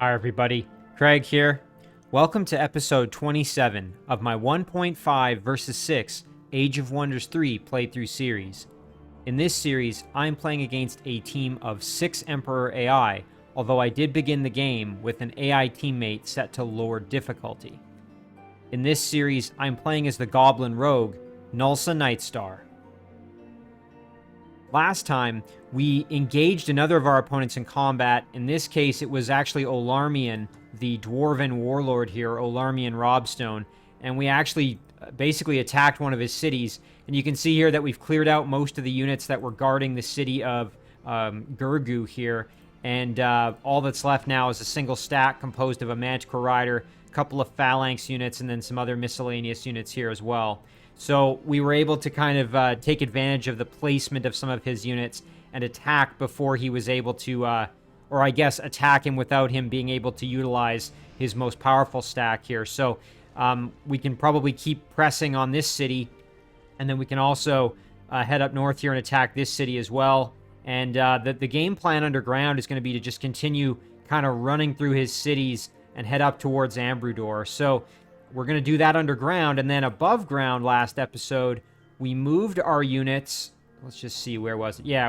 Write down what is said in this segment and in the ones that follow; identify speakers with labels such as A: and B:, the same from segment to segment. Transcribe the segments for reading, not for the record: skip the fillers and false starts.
A: Hi everybody, Craig here. Welcome to episode 27 of my 1.5 versus 6 Age of Wonders 3 playthrough series. In this series, I'm playing against a team of 6 Emperor AI, although I did begin the game with an AI teammate set to lower difficulty. In this series, I'm playing as the Goblin Rogue, Gnulsa Nightstar. Last time, we engaged another of our opponents in combat. In this case, it was actually Olarmian, the Dwarven warlord here, Olarmian Robstone, and we actually basically attacked one of his cities. And you can see here that we've cleared out most of the units that were guarding the city of Gurgu here, and all that's left now is a single stack composed of a Manticore Rider, a couple of Phalanx units, and then some other miscellaneous units here as well. So we were able to kind of take advantage of the placement of some of his units and attack before he was able to, or I guess attack him without him being able to utilize his most powerful stack here. So we can probably keep pressing on this city, and then we can also head up north here and attack this city as well. And the game plan underground is going to be to just continue kind of running through his cities and head up towards Ambrudor. So we're going to do that underground, and then above ground last episode, we moved our units. Let's just see, where was it? Yeah,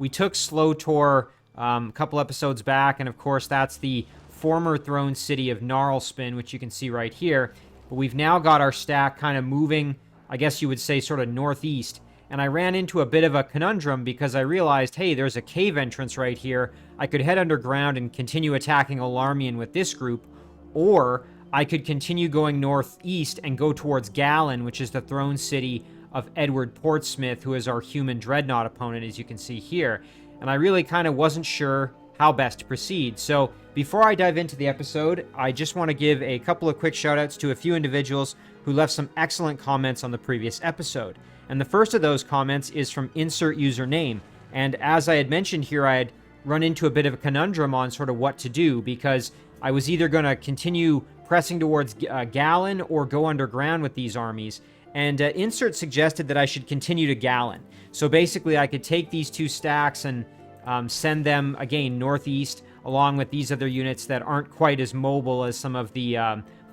A: we took Slow Tor a couple episodes back, and of course that's the former throne city of Gnarlspin, which you can see right here. But we've now got our stack kind of moving, I guess you would say, sort of northeast. And I ran into a bit of a conundrum because I realized, hey, there's a cave entrance right here. I could head underground and continue attacking Olarmian with this group, or I could continue going northeast and go towards Gallon, which is the throne city of Edward Portsmouth, who is our human dreadnought opponent, as you can see here. And I really kind of wasn't sure how best to proceed. So before I dive into the episode, I just want to give a couple of quick shout-outs to a few individuals who left some excellent comments on the previous episode. And the first of those comments is from Insert Username. And as I had mentioned here, I had run into a bit of a conundrum on sort of what to do, because I was either going to continue pressing towards Gallon or go underground with these armies. And Insert suggested that I should continue to Gallon. So basically I could take these two stacks and send them, again, northeast, along with these other units that aren't quite as mobile as some of the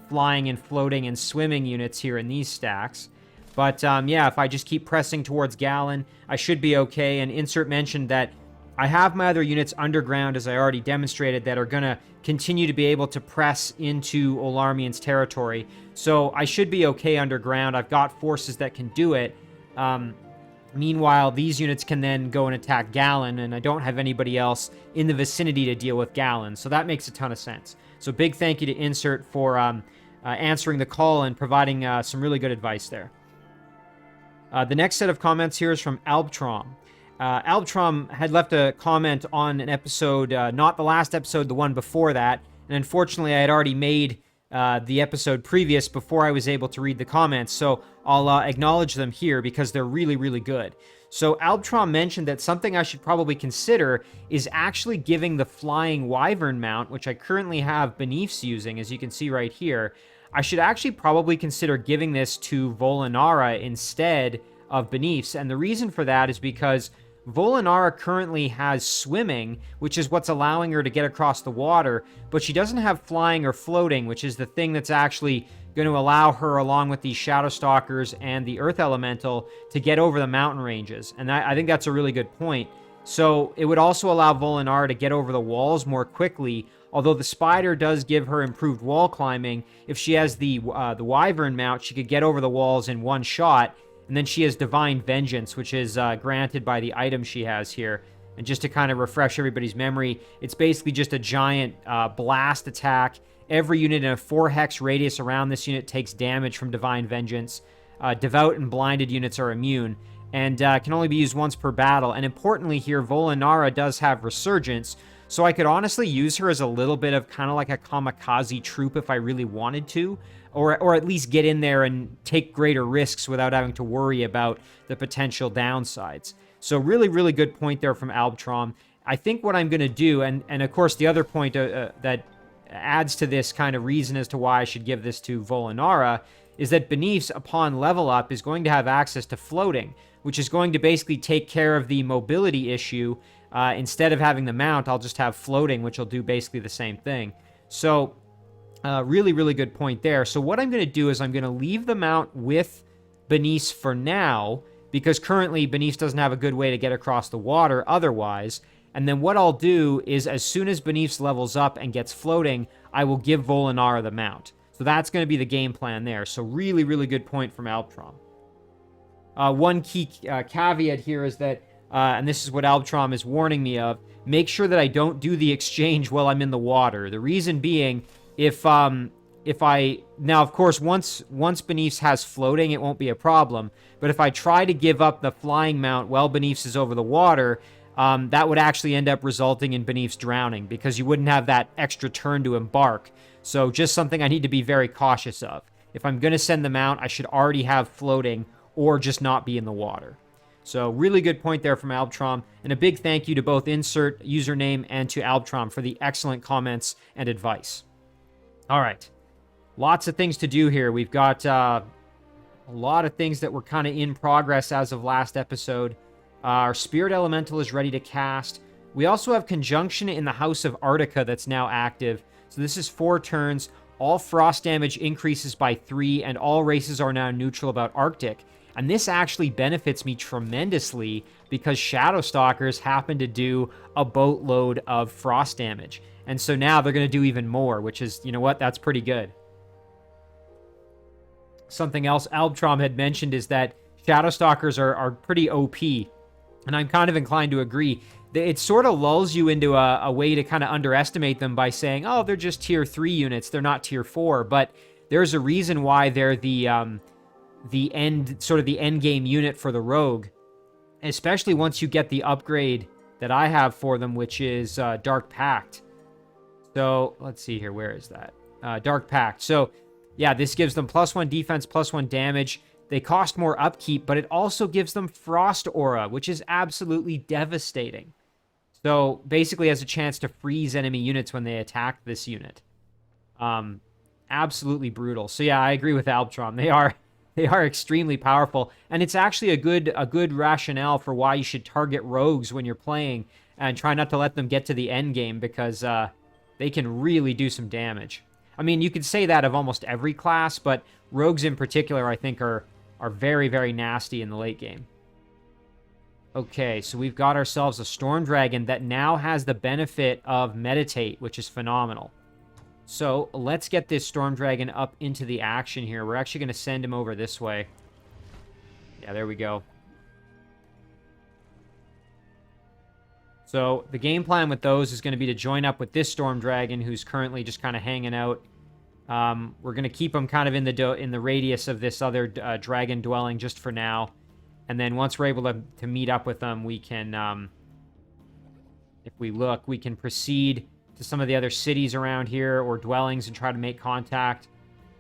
A: flying and floating and swimming units here in these stacks. But yeah, if I just keep pressing towards Gallon, I should be okay. And Insert mentioned that I have my other units underground, as I already demonstrated, that are going to continue to be able to press into Olarmian's territory. So I should be okay underground. I've got forces that can do it. Meanwhile, these units can then go and attack Gallon, and I don't have anybody else in the vicinity to deal with Gallon. So that makes a ton of sense. So big thank you to Insert for answering the call and providing some really good advice there. The next set of comments here is from Albtrom. Albtrom had left a comment on an episode, not the last episode, the one before that, and unfortunately I had already made the episode previous before I was able to read the comments, so I'll acknowledge them here because they're really, really good. So Albtrom mentioned that something I should probably consider is actually giving the Flying Wyvern mount, which I currently have Beneaths using, as you can see right here. I should actually probably consider giving this to Volinara instead of Beneaths, and the reason for that is because Volinara currently has swimming, which is what's allowing her to get across the water, but she doesn't have flying or floating, which is the thing that's actually going to allow her, along with the Shadow Stalkers and the Earth Elemental, to get over the mountain ranges. And I think that's a really good point. So it would also allow Volinara to get over the walls more quickly, although the Spider does give her improved wall climbing. If she has the Wyvern mount, she could get over the walls in one shot. And then she has Divine Vengeance, which is granted by the item she has here. And just to kind of refresh everybody's memory, it's basically just a giant blast attack. Every unit in a 4-hex radius around this unit takes damage from Divine Vengeance. Devout and Blinded units are immune, and can only be used once per battle. And importantly here, Volinara does have Resurgence, so I could honestly use her as a little bit of kind of like a kamikaze troop if I really wanted to. Or at least get in there and take greater risks without having to worry about the potential downsides. So really, really good point there from Albtrom. I think what I'm going to do, and of course the other point that adds to this kind of reason as to why I should give this to Volinara, is that Beneaths, upon level up, is going to have access to floating, which is going to basically take care of the mobility issue. Instead of having the mount, I'll just have floating, which will do basically the same thing. So, really, really good point there. So what I'm going to do is I'm going to leave the mount with Benice for now, because currently Benice doesn't have a good way to get across the water otherwise. And then what I'll do is as soon as Benice levels up and gets floating, I will give Volinara the mount. So that's going to be the game plan there. So really, really good point from Albtrom. One key caveat here is that, and this is what Albtrom is warning me of, make sure that I don't do the exchange while I'm in the water. The reason being, if I, now of course once Benice has floating, it won't be a problem, but if I try to give up the flying mount while Benice is over the water, that would actually end up resulting in Benice drowning, because you wouldn't have that extra turn to embark. So just something I need to be very cautious of. If I'm going to send the mount, I should already have floating or just not be in the water. So really good point there from Albtrom, and a big thank you to both Insert Username and to Albtrom for the excellent comments and advice. All right, lots of things to do here. We've got a lot of things that were kind of in progress as of last episode. Our Spirit Elemental is ready to cast. We also have Conjunction in the House of Arctica that's now active. So this is 4 turns. All frost damage increases by 3, and all races are now neutral about Arctic. And this actually benefits me tremendously because Shadow Stalkers happen to do a boatload of frost damage. And so now they're going to do even more, which is, you know what, that's pretty good. Something else Albtrom had mentioned is that Shadow Stalkers are pretty OP. And I'm kind of inclined to agree. It sort of lulls you into a way to kind of underestimate them by saying, oh, they're just tier 3 units, they're not tier 4. But there's a reason why they're the end game unit for the Rogue, especially once you get the upgrade that I have for them, which is Dark Pact. So let's see here, where is that? Dark Pact. So yeah, this gives them +1 defense, +1 damage. They cost more upkeep, but it also gives them Frost Aura, which is absolutely devastating. So basically has a chance to freeze enemy units when they attack this unit. Absolutely brutal. So yeah, I agree with Albtrom. They are extremely powerful, and it's actually a good rationale for why you should target rogues when you're playing and try not to let them get to the end game, because they can really do some damage. I mean, you could say that of almost every class, but rogues in particular, I think, are very, very nasty in the late game. Okay, so we've got ourselves a Storm Dragon that now has the benefit of Meditate, which is phenomenal. So let's get this Storm Dragon up into the action here. We're actually going to send him over this way. Yeah, there we go. So the game plan with those is going to be to join up with this Storm Dragon, who's currently just kind of hanging out. We're going to keep him kind of in the radius of this other dragon dwelling just for now. And then once we're able to meet up with them, we can, if we look, we can proceed to some of the other cities around here or dwellings and try to make contact.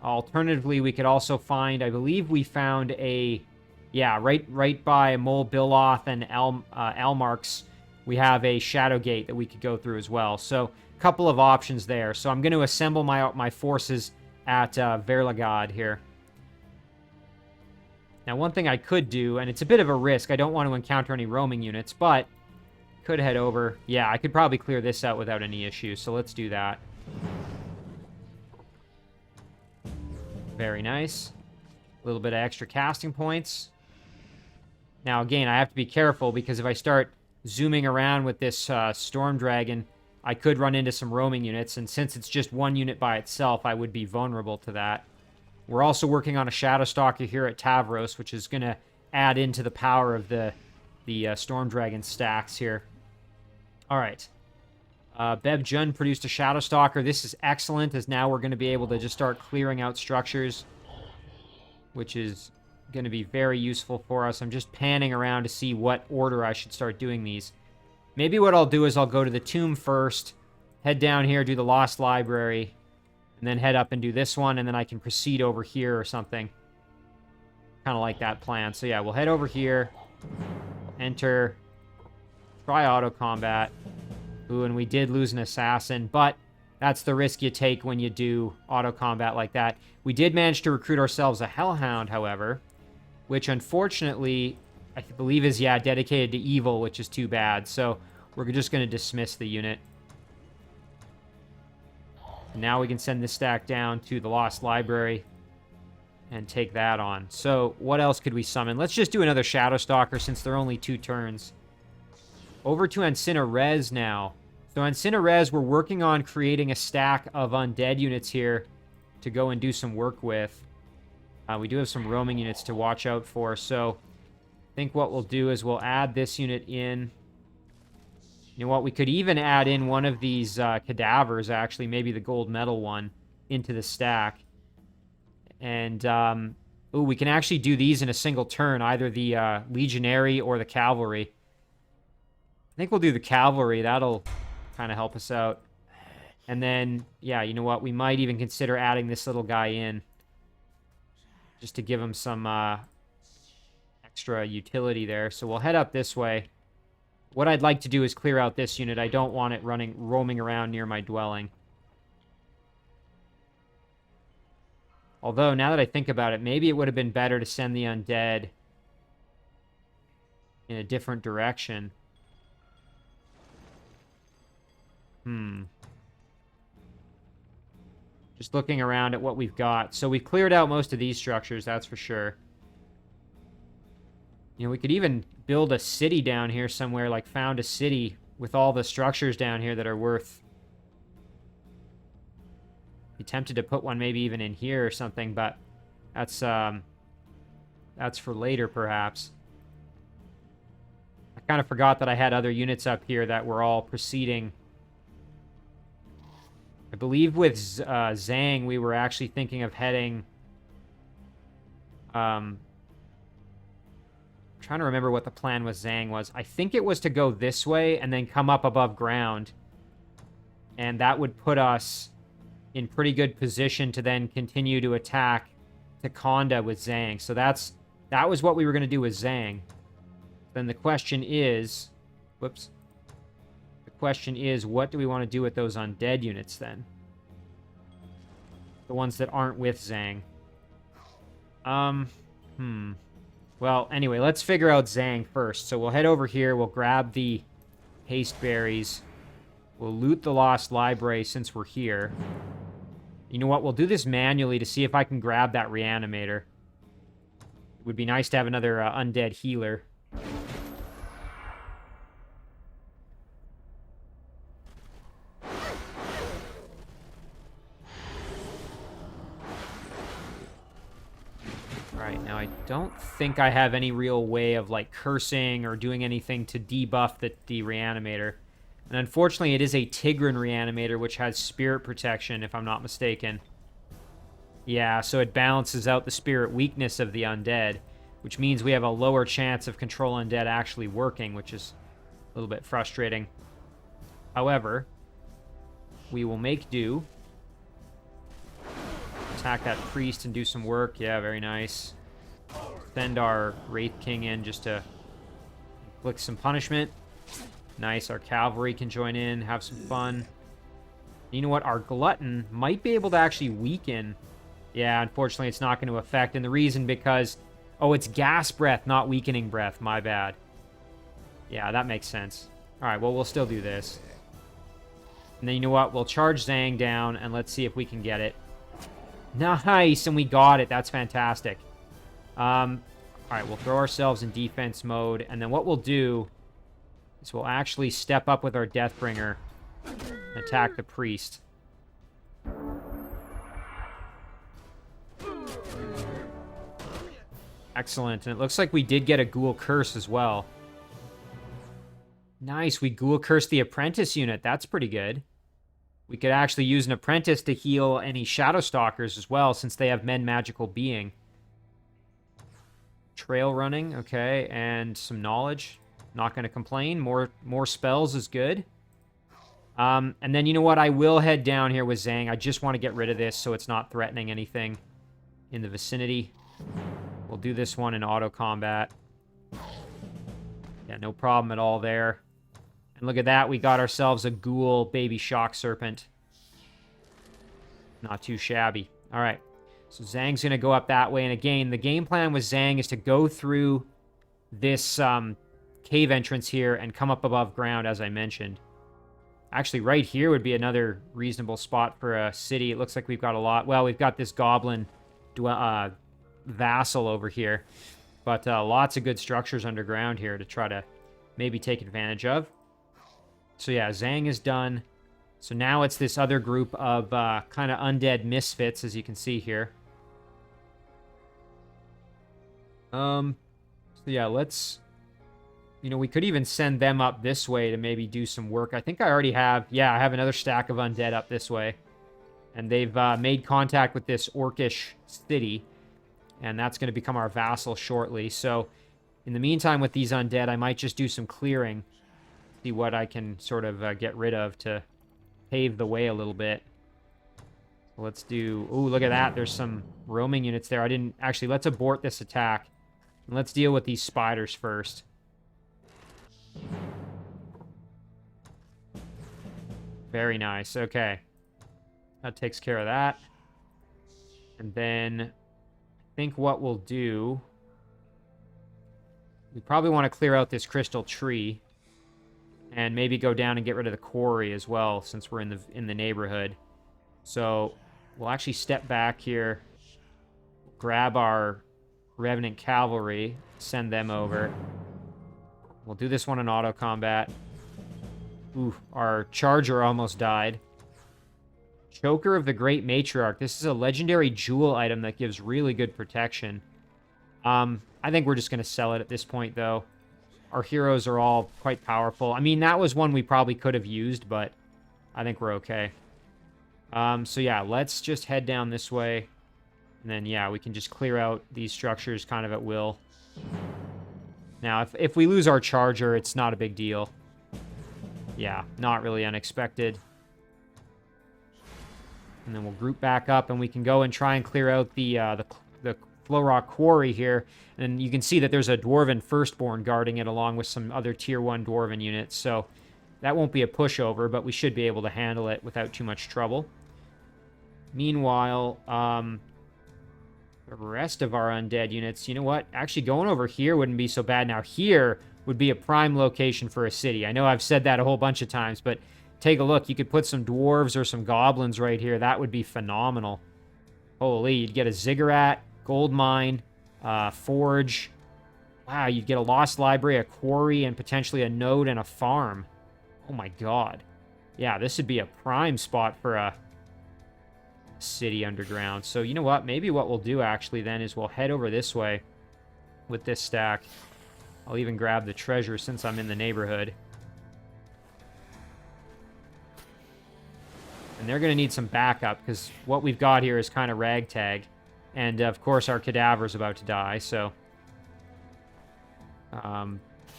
A: Alternatively, we could also find, I believe we found right by Mol Biloth and Elmarks, we have a Shadow Gate that we could go through as well. So a couple of options there. So I'm going to assemble my forces at Verlagad here. Now, one thing I could do, and it's a bit of a risk, I don't want to encounter any roaming units, but could head over. Yeah, I could probably clear this out without any issues, so let's do that. Very nice. A little bit of extra casting points. Now, again, I have to be careful, because if I start zooming around with this Storm Dragon, I could run into some roaming units, and since it's just one unit by itself, I would be vulnerable to that. We're also working on a Shadow Stalker here at Tavros, which is going to add into the power of the Storm Dragon stacks here. All right. Bev Jun produced a Shadow Stalker. This is excellent, as now we're going to be able to just start clearing out structures, which is going to be very useful for us. I'm just panning around to see what order I should start doing these. Maybe what I'll do is I'll go to the tomb first, head down here, do the Lost Library, and then head up and do this one, and then I can proceed over here or something. Kind of like that plan. So yeah, we'll head over here, enter, try auto combat. Ooh, and we did lose an assassin, but that's the risk you take when you do auto combat like that. We did manage to recruit ourselves a Hellhound, however, which unfortunately I believe is, yeah, dedicated to evil, which is too bad. So we're just going to dismiss the unit. And now we can send this stack down to the Lost Library and take that on. So what else could we summon? Let's just do another Shadow Stalker since they're only 2 turns. Over to Ancina Res now. So Ancina Res, we're working on creating a stack of undead units here to go and do some work with. We do have some roaming units to watch out for, so I think what we'll do is we'll add this unit in. You know what? We could even add in one of these cadavers, actually, maybe the gold medal one, into the stack. And, ooh, we can actually do these in a single turn, either the Legionary or the Cavalry. I think we'll do the Cavalry. That'll kind of help us out. And then, yeah, you know what? We might even consider adding this little guy in, just to give him some extra utility there. So we'll head up this way. What I'd like to do is clear out this unit. I don't want it roaming around near my dwelling. Although, now that I think about it, maybe it would have been better to send the undead in a different direction. Just looking around at what we've got. So we've cleared out most of these structures, that's for sure. You know, we could even build a city down here somewhere, like found a city with all the structures down here that are worth... Be tempted to put one maybe even in here or something, but that's for later, perhaps. I kind of forgot that I had other units up here that were all proceeding. I believe with Zhang, we were actually thinking of heading... trying to remember what the plan with Zhang was. I think it was to go this way and then come up above ground. And that would put us in pretty good position to then continue to attack Takonda with Zhang. So that was what we were going to do with Zhang. Then the question is... Whoops. The question is, what do we want to do with those undead units then? The ones that aren't with Zhang. Well, anyway, let's figure out Zhang first. So we'll head over here. We'll grab the haste berries. We'll loot the Lost Library since we're here. You know what? We'll do this manually to see if I can grab that Reanimator. It would be nice to have another undead healer. Alright, now I don't think I have any real way of, like, cursing or doing anything to debuff the Reanimator. And unfortunately, it is a Tigran Reanimator, which has spirit protection, if I'm not mistaken. Yeah, so it balances out the spirit weakness of the undead, which means we have a lower chance of Control Undead actually working, which is a little bit frustrating. However, we will make do. Attack that priest and do some work. Yeah, very nice. Send our Wraith King in just to inflict some punishment. Nice, our cavalry can join in, have some fun. You know what? Our glutton might be able to actually weaken. Yeah, unfortunately, it's not going to affect. And the reason because... Oh, it's gas breath, not weakening breath. My bad. Yeah, that makes sense. Alright, well, we'll still do this. And then you know what? We'll charge Zhang down, and let's see if we can get it. Nice, and we got it. That's fantastic. Alright, we'll throw ourselves in defense mode. And then what we'll do... So we'll actually step up with our Deathbringer and attack the priest. Excellent. And it looks like we did get a Ghoul Curse as well. Nice. We Ghoul Curse the Apprentice unit. That's pretty good. We could actually use an Apprentice to heal any Shadow Stalkers as well, since they have Men Magical Being. Trail Running. Okay. And some Knowledge. Not going to complain. More spells is good. And then, you know what? I will head down here with Zhang. I just want to get rid of this so it's not threatening anything in the vicinity. We'll do this one in auto combat. Yeah, no problem at all there. And look at that. We got ourselves a Ghoul Baby Shock Serpent. Not too shabby. All right. So Zhang's going to go up that way. And again, the game plan with Zhang is to go through this... cave entrance here and come up above ground, as I mentioned. Actually, right here would be another reasonable spot for a city. It looks like we've got a lot. Well, we've got this goblin vassal over here. But lots of good structures underground here to try to maybe take advantage of. So yeah, Zhang is done. So now it's this other group of kind of undead misfits, as you can see here. So yeah, let's... You know, we could even send them up this way to maybe do some work. I think I already have... Yeah, I have another stack of undead up this way. And they've made contact with this orcish city. And that's going to become our vassal shortly. So, in the meantime, with these undead, I might just do some clearing. See what I can sort of get rid of to pave the way a little bit. So let's do... Ooh, look at that. There's some roaming units there. I didn't... Actually, let's abort this attack. And let's deal with these spiders first. Very nice. Okay. That takes care of that. And then... I think what we'll do... We probably want to clear out this crystal tree. And maybe go down and get rid of the quarry as well, since we're in the neighborhood. So, we'll actually step back here. Grab our Revenant Cavalry. Send them over. We'll do this one in auto combat. Ooh, our Charger almost died. Choker of the Great Matriarch. This is a legendary jewel item that gives really good protection. I think we're just going to sell it at this point, though. Our heroes are all quite powerful. I mean, that was one we probably could have used, but I think we're okay. So yeah, let's just head down this way. And then, yeah, we can just clear out these structures kind of at will. Now, if we lose our Charger, it's not a big deal. Yeah, not really unexpected. And then we'll group back up, and we can go and try and clear out the Flowrock Quarry here. And you can see that there's a Dwarven Firstborn guarding it, along with some other Tier 1 Dwarven units. So that won't be a pushover, but we should be able to handle it without too much trouble. Meanwhile, the rest of our undead units, you know what? Actually, going over here wouldn't be so bad. Now, here would be a prime location for a city. I know I've said that a whole bunch of times, but take a look. You could put some dwarves or some goblins right here. That would be phenomenal. Holy, you'd get a ziggurat, gold mine, forge. Wow, you'd get a lost library, a quarry, and potentially a node and a farm. Oh my god. Yeah, this would be a prime spot for a city underground. So you know what? Maybe what we'll do actually then is we'll head over this way with this stack. I'll even grab the treasure since I'm in the neighborhood. And they're going to need some backup because what we've got here is kind of ragtag. And of course our cadaver's about to die, so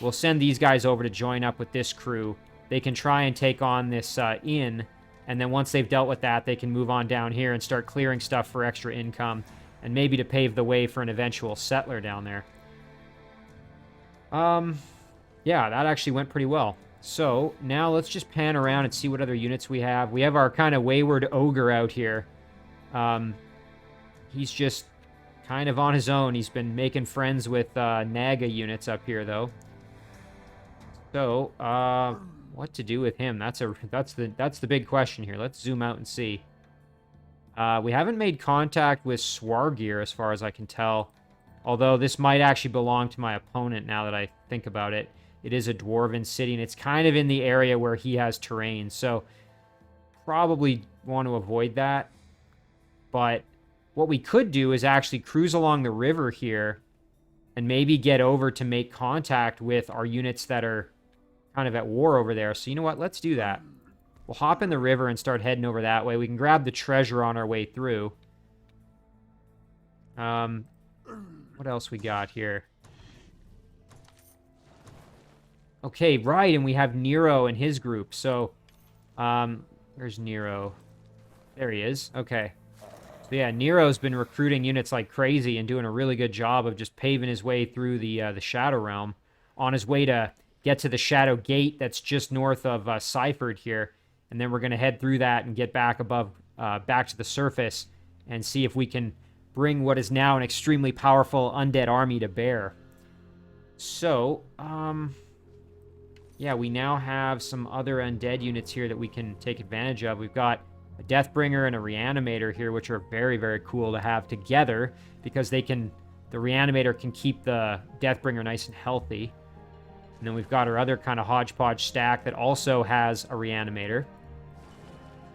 A: we'll send these guys over to join up with this crew. They can try and take on this inn, and then once they've dealt with that, they can move on down here and start clearing stuff for extra income, and maybe to pave the way for an eventual settler down there. Yeah, that actually went pretty well. So, now let's just pan around and see what other units we have. We have our kind of wayward ogre out here. He's just kind of on his own. He's been making friends with Naga units up here, though. So, what to do with him? That's the big question here. Let's zoom out and see. We haven't made contact with Swargir, as far as I can tell. Although this might actually belong to my opponent now that I think about it. It is a dwarven city, and it's kind of in the area where he has terrain. So, probably want to avoid that. But what we could do is actually cruise along the river here and maybe get over to make contact with our units that are kind of at war over there. So you know what? Let's do that. We'll hop in the river and start heading over that way. We can grab the treasure on our way through. What else we got here? Okay, right, and we have Nero and his group. So, where's Nero? There he is. Okay. So yeah, Nero's been recruiting units like crazy and doing a really good job of just paving his way through the Shadow Realm on his way to get to the Shadow Gate that's just north of Seifert here. And then we're going to head through that and get back above, back to the surface and see if we can bring what is now an extremely powerful undead army to bear. So, yeah, we now have some other undead units here that we can take advantage of. We've got a Deathbringer and a Reanimator here, which are very, very cool to have together because they can, the Reanimator can keep the Deathbringer nice and healthy. And then we've got our other kind of hodgepodge stack that also has a Reanimator.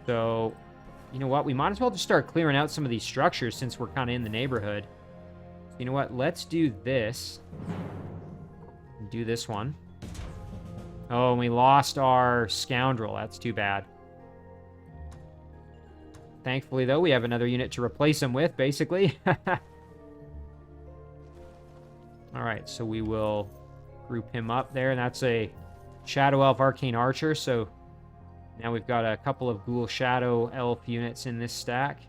A: So, you know what? We might as well just start clearing out some of these structures since we're kind of in the neighborhood. You know what? Let's do this. Do this one. Oh, and we lost our Scoundrel. That's too bad. Thankfully, though, we have another unit to replace him with, basically. Alright, so we will group him up there. And that's a Shadow Elf Arcane Archer. So now we've got a couple of Ghoul Shadow Elf units in this stack.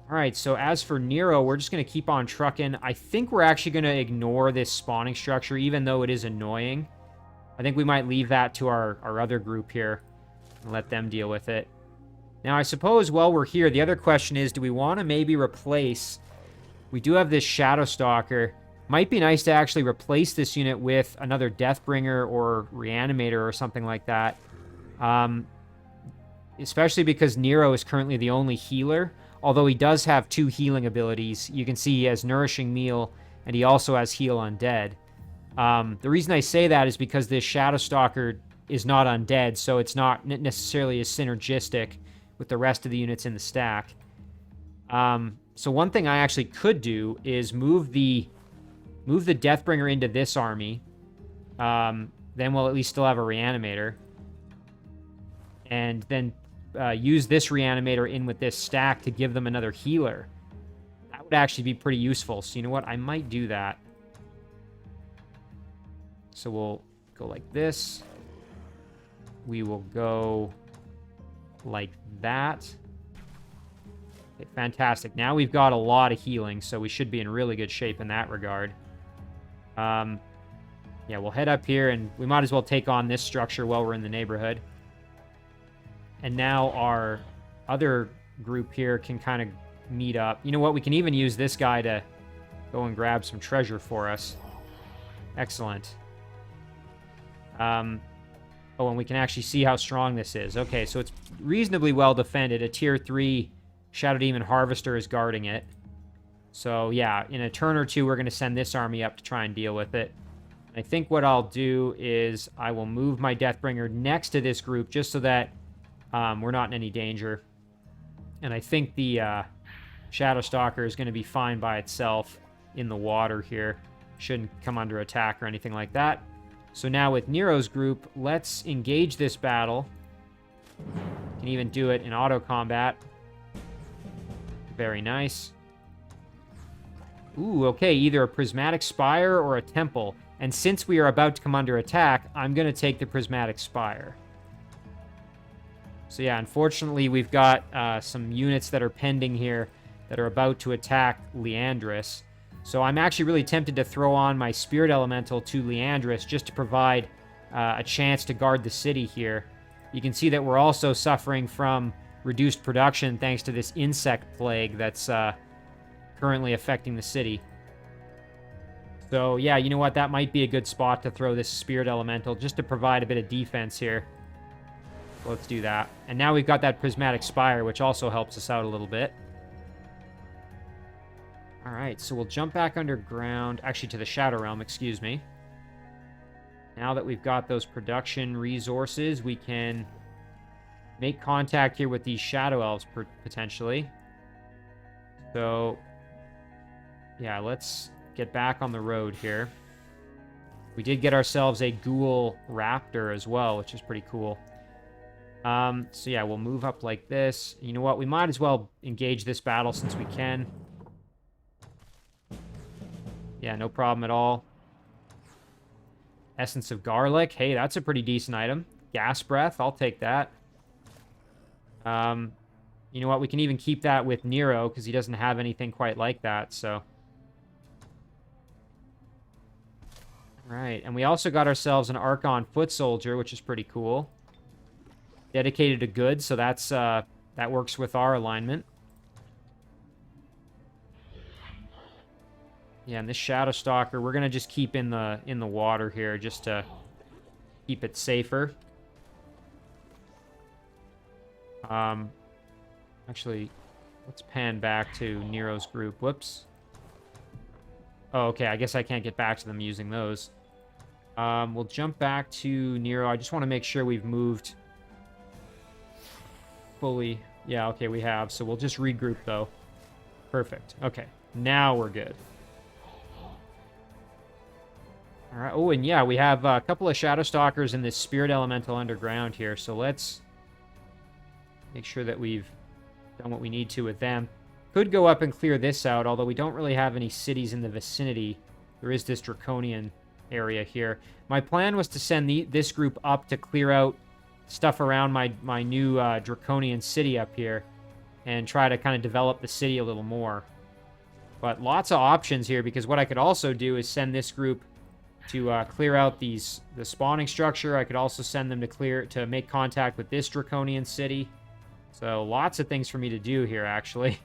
A: Alright, so as for Nero, we're just going to keep on trucking. I think we're actually going to ignore this spawning structure, even though it is annoying. I think we might leave that to our other group here and let them deal with it. Now, I suppose while we're here, the other question is, do we want to maybe replace... We do have this Shadow Stalker. Might be nice to actually replace this unit with another Deathbringer or Reanimator or something like that. Especially because Nero is currently the only healer. Although he does have 2 healing abilities. You can see he has Nourishing Meal, and he also has Heal Undead. The reason I say that is because this Shadow Stalker is not undead, so it's not necessarily as synergistic with the rest of the units in the stack. So one thing I actually could do is move the Deathbringer into this army. Then we'll at least still have a Reanimator. And then use this Reanimator in with this stack to give them another healer. That would actually be pretty useful. So you know what? I might do that. So we'll go like this. We will go like that. Okay, fantastic. Now we've got a lot of healing, so we should be in really good shape in that regard. Yeah, we'll head up here, and we might as well take on this structure while we're in the neighborhood. And now our other group here can kind of meet up. You know what? We can even use this guy to go and grab some treasure for us. Excellent. Oh, and we can actually see how strong this is. Okay, so it's reasonably well defended. A tier 3 Shadow Demon Harvester is guarding it. So, yeah, in a turn or two, we're going to send this army up to try and deal with it. I think what I'll do is I will move my Deathbringer next to this group just so that we're not in any danger. And I think the Shadow Stalker is going to be fine by itself in the water here. Shouldn't come under attack or anything like that. So now with Nero's group, let's engage this battle. Can even do it in auto combat. Very nice. Ooh, okay, either a Prismatic Spire or a Temple. And since we are about to come under attack, I'm going to take the Prismatic Spire. So yeah, unfortunately, we've got some units that are pending here that are about to attack Leandris. So I'm actually really tempted to throw on my Spirit Elemental to Leandris just to provide a chance to guard the city here. You can see that we're also suffering from reduced production thanks to this insect plague that's currently affecting the city. So yeah, you know what? That might be a good spot to throw this Spirit Elemental just to provide a bit of defense here. So let's do that. And now we've got that Prismatic Spire, which also helps us out a little bit. Alright, so we'll jump back underground. Actually, to the Shadow Realm, excuse me. Now that we've got those production resources, we can make contact here with these Shadow Elves, potentially. So, yeah, let's get back on the road here. We did get ourselves a Ghoul Raptor as well, which is pretty cool. So yeah, we'll move up like this. You know what? We might as well engage this battle since we can. Yeah, no problem at all. Essence of Garlic. Hey, that's a pretty decent item. Gas Breath. I'll take that. You know what? We can even keep that with Nero because he doesn't have anything quite like that, so. Alright, and we also got ourselves an Archon Foot Soldier, which is pretty cool. Dedicated to good, so that's that works with our alignment. Yeah, and this Shadow Stalker, we're gonna just keep in the water here just to keep it safer. Actually, let's pan back to Nero's group. Whoops. Oh, okay, I guess I can't get back to them using those. We'll jump back to Nero. I just want to make sure we've moved fully. Yeah, okay, we have. So we'll just regroup, though. Perfect. Okay, now we're good. All right. Oh, and yeah, we have a couple of Shadow Stalkers in this Spirit Elemental underground here. So let's make sure that we've done what we need to with them. Could go up and clear this out, although we don't really have any cities in the vicinity. There is this Draconian area here. My plan was to send this group up to clear out stuff around my new Draconian city up here and try to kind of develop the city a little more. But lots of options here, because what I could also do is send this group to clear out the spawning structure. I could also send them to make contact with this Draconian city. So lots of things for me to do here, actually.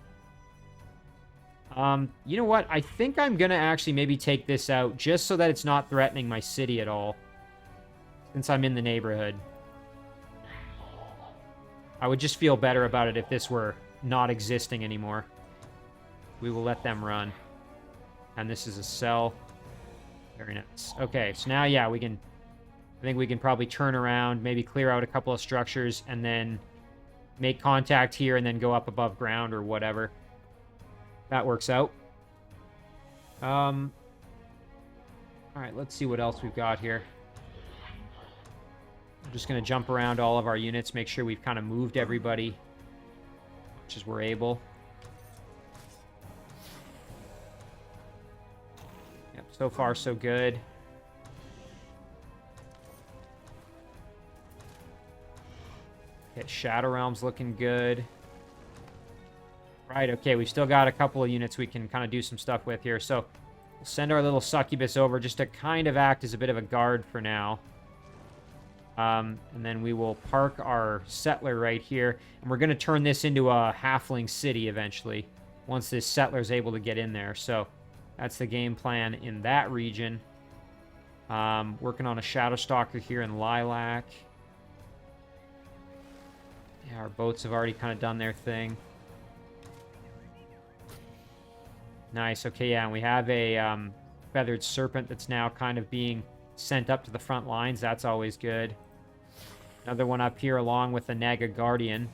A: You know what? I think I'm going to actually maybe take this out just so that it's not threatening my city at all, since I'm in the neighborhood. I would just feel better about it if this were not existing anymore. We will let them run. And this is a cell. Very nice. Okay, so now, yeah, I think we can probably turn around, maybe clear out a couple of structures, and then make contact here, and then go up above ground or whatever. That works out. All right, let's see what else we've got here. I'm just going to jump around all of our units, make sure we've kind of moved everybody, much as we're able. Yep, so far so good. Okay, Shadow Realm's looking good. Right, okay, we've still got a couple of units we can kind of do some stuff with here. So we'll send our little succubus over just to kind of act as a bit of a guard for now. And then we will park our settler right here. And we're going to turn this into a halfling city eventually, once this settler is able to get in there. So that's the game plan in that region. Working on a Shadow Stalker here in Lilac. Yeah, our boats have already kind of done their thing. Nice. Okay, yeah, and we have a Feathered Serpent that's now kind of being sent up to the front lines. That's always good. Another one up here along with the Naga Guardian.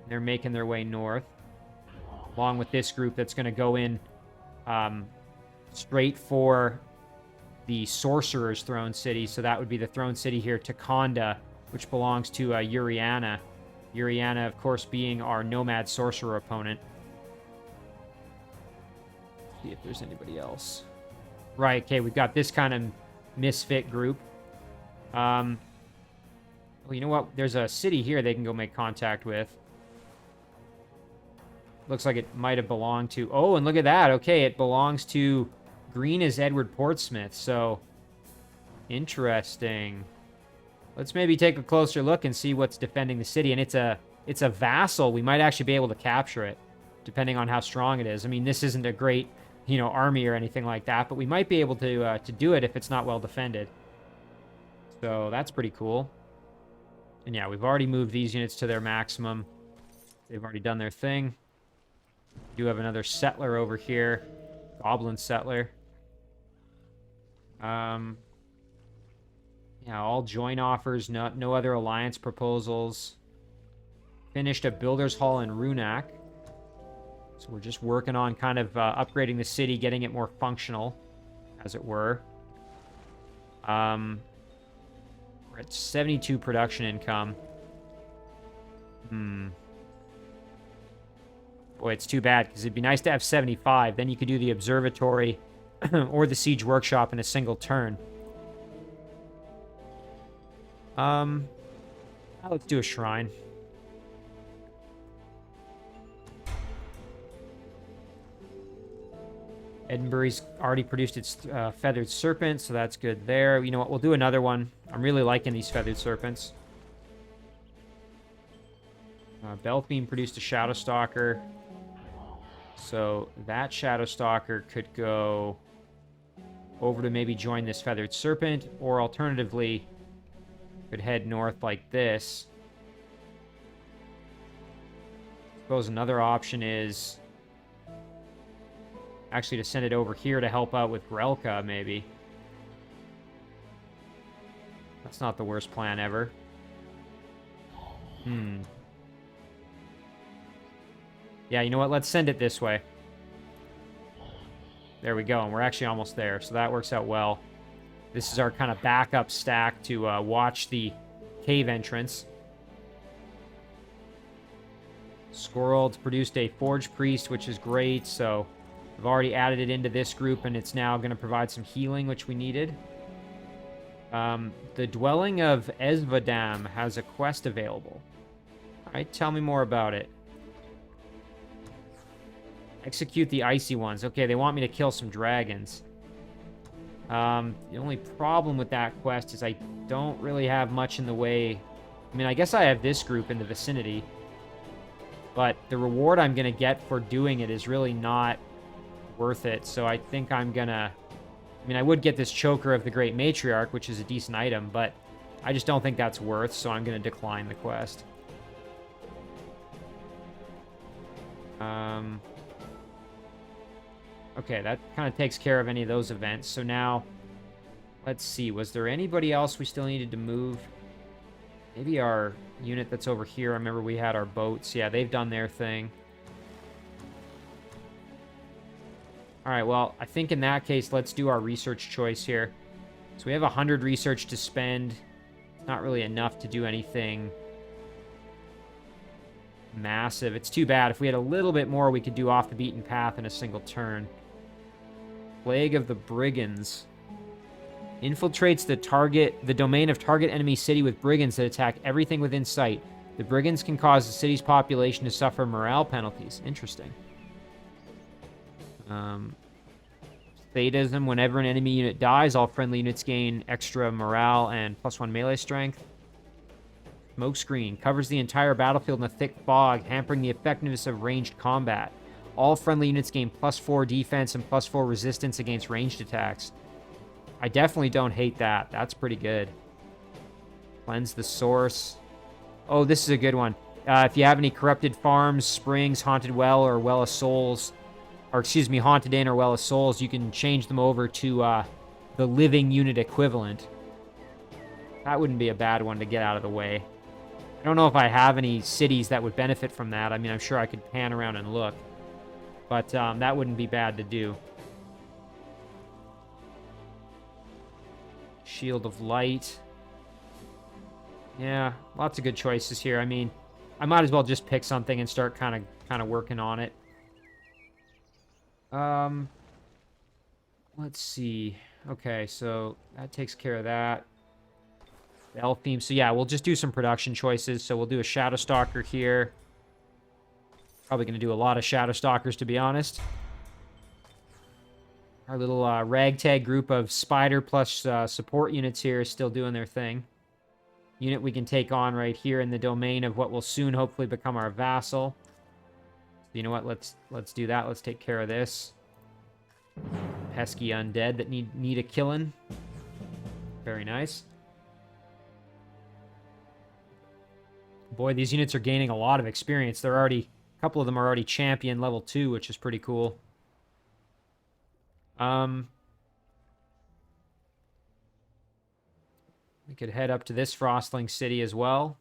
A: They're making their way north. Along with this group that's going to go in straight for the Sorcerer's Throne City. So that would be the Throne City here, Takonda, which belongs to Uriana. Uriana, of course, being our Nomad Sorcerer opponent. See if there's anybody else. Right, okay, we've got this kind of misfit group. Well, you know what? There's a city here they can go make contact with. Looks like it might have belonged to... Oh, and look at that. Okay, it belongs to... Green is Edward Portsmouth, so... Interesting. Let's maybe take a closer look and see what's defending the city. And it's a vassal. We might actually be able to capture it, depending on how strong it is. I mean, this isn't a great... army or anything like that, but we might be able to do it if it's not well defended. So that's pretty cool. And yeah, we've already moved these units to their maximum. They've already done their thing. We do have another settler over here. Goblin Settler. Yeah, all joint offers, no other alliance proposals. Finished a Builder's Hall in Runak. So we're just working on kind of upgrading the city, getting it more functional, as it were. We're at 72 production income. Boy, it's too bad, because it'd be nice to have 75. Then you could do the observatory or the siege workshop in a single turn. Let's do a shrine. Edinburgh's already produced its Feathered Serpent, so that's good there. You know what? We'll do another one. I'm really liking these Feathered Serpents. Belthbeam produced a Shadow Stalker. So that Shadow Stalker could go over to maybe join this Feathered Serpent, or alternatively, could head north like this. Suppose another option is actually to send it over here to help out with Grelka, maybe. That's not the worst plan ever. Yeah, you know what? Let's send it this way. There we go, and we're actually almost there, so that works out well. This is our kind of backup stack to watch the cave entrance. Squirrel's produced a Forge Priest, which is great, so I've already added it into this group, and it's now going to provide some healing, which we needed. The Dwelling of Esvadam has a quest available. Alright, tell me more about it. Execute the icy ones. Okay, they want me to kill some dragons. The only problem with that quest is I don't really have much in the way. I mean, I guess I have this group in the vicinity. But the reward I'm going to get for doing it is really not worth it. So I think I'm going to... I mean, I would get this Choker of the Great Matriarch, which is a decent item, but I just don't think that's worth, so I'm going to decline the quest. Okay, that kind of takes care of any of those events. So now, let's see. Was there anybody else we still needed to move? Maybe our unit that's over here. I remember we had our boats. Yeah, they've done their thing. Alright, well, I think in that case, let's do our research choice here. So we have 100 research to spend. It's not really enough to do anything massive. It's too bad. If we had a little bit more, we could do off the beaten path in a single turn. Plague of the Brigands. Infiltrates the domain of target enemy city with brigands that attack everything within sight. The brigands can cause the city's population to suffer morale penalties. Interesting. Sadism. Whenever an enemy unit dies, all friendly units gain extra morale and +1 melee strength. Smokescreen. Covers the entire battlefield in a thick fog, hampering the effectiveness of ranged combat. All friendly units gain +4 defense and +4 resistance against ranged attacks. I definitely don't hate that. That's pretty good. Cleanse the source. Oh, this is a good one. If you have any corrupted farms, springs, haunted well, or well of souls, or excuse me, haunted inn or well of souls, you can change them over to the living unit equivalent. That wouldn't be a bad one to get out of the way. I don't know if I have any cities that would benefit from that. I mean, I'm sure I could pan around and look. But that wouldn't be bad to do. Shield of Light. Yeah, lots of good choices here. I mean, I might as well just pick something and start kind of working on it. Let's see. Okay, so that takes care of that. The elf theme. So yeah, we'll just do some production choices. So we'll do a Shadow Stalker here. Probably going to do a lot of Shadow Stalkers, to be honest. Our little ragtag group of spider plus support units here is still doing their thing. Unit we can take on right here in the domain of what will soon hopefully become our vassal. You know what? Let's do that. Let's take care of this. Pesky undead that need a killing. Very nice. Boy, these units are gaining a lot of experience. They're already... A couple of them are already champion level 2, which is pretty cool. We could head up to this Frostling City as well.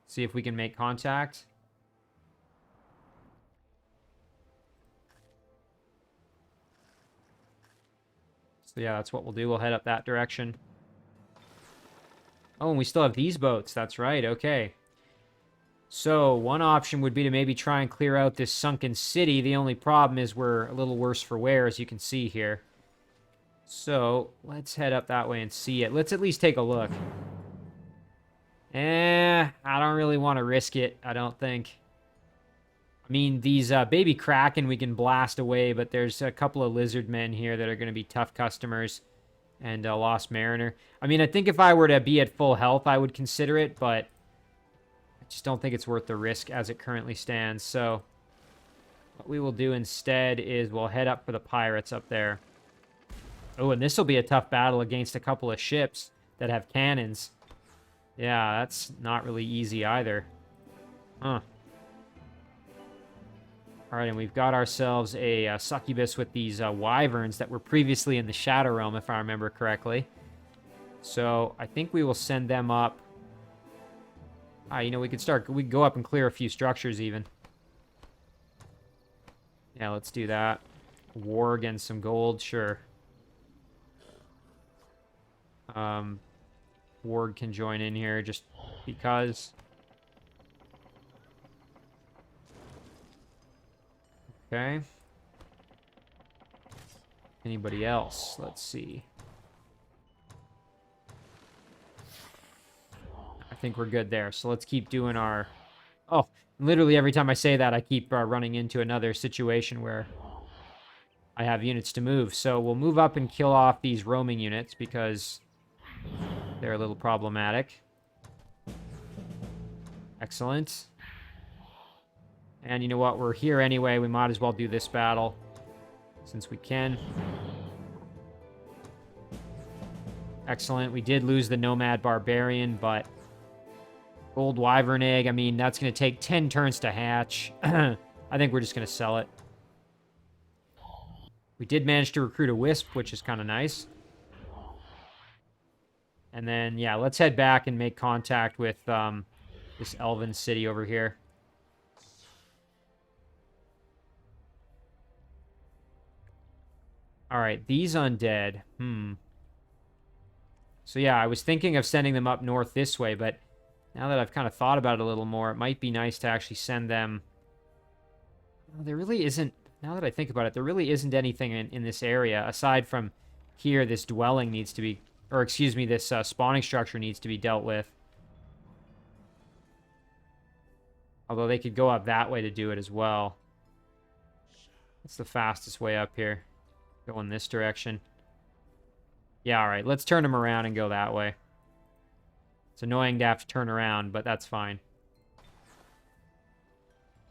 A: See if we can make contact. So yeah, that's what we'll do. We'll head up that direction. Oh, and we still have these boats. That's right. Okay. So, one option would be to maybe try and clear out this Sunken City. The only problem is we're a little worse for wear, as you can see here. So, let's head up that way and see it. Let's at least take a look. I don't really want to risk it, I don't think. I mean, these baby Kraken we can blast away, but there's a couple of lizard men here that are going to be tough customers. And a Lost Mariner. I mean, I think if I were to be at full health, I would consider it, but... just don't think it's worth the risk as it currently stands. So what we will do instead is we'll head up for the pirates up there. Oh, and this will be a tough battle against a couple of ships that have cannons. Yeah, that's not really easy either. Huh. All right, and we've got ourselves a succubus with these wyverns that were previously in the Shadow Realm, if I remember correctly. So I think we will send them up. You know, we could go up and clear a few structures even. Yeah, let's do that. War against some gold, sure. Ward can join in here just because. Okay. Anybody else? Let's see. I think we're good there. So let's keep doing our... Oh, literally every time I say that, I keep running into another situation where I have units to move. So we'll move up and kill off these roaming units because they're a little problematic. Excellent. And you know what? We're here anyway. We might as well do this battle since we can. Excellent. We did lose the Nomad Barbarian, but Gold Wyvern Egg, I mean, that's going to take 10 turns to hatch. I think we're just going to sell it. We did manage to recruit a Wisp, which is kind of nice. And then, yeah, let's head back and make contact with this Elven city over here. All right, these undead. So yeah, I was thinking of sending them up north this way, but now that I've kind of thought about it a little more, it might be nice to actually send them... Well, there really isn't... Now that I think about it, there really isn't anything in this area, aside from here, this dwelling needs to be... Or, excuse me, this spawning structure needs to be dealt with. Although they could go up that way to do it as well. What's the fastest way up here? Go in this direction. Yeah, all right. Let's turn them around and go that way. It's annoying to have to turn around, but that's fine.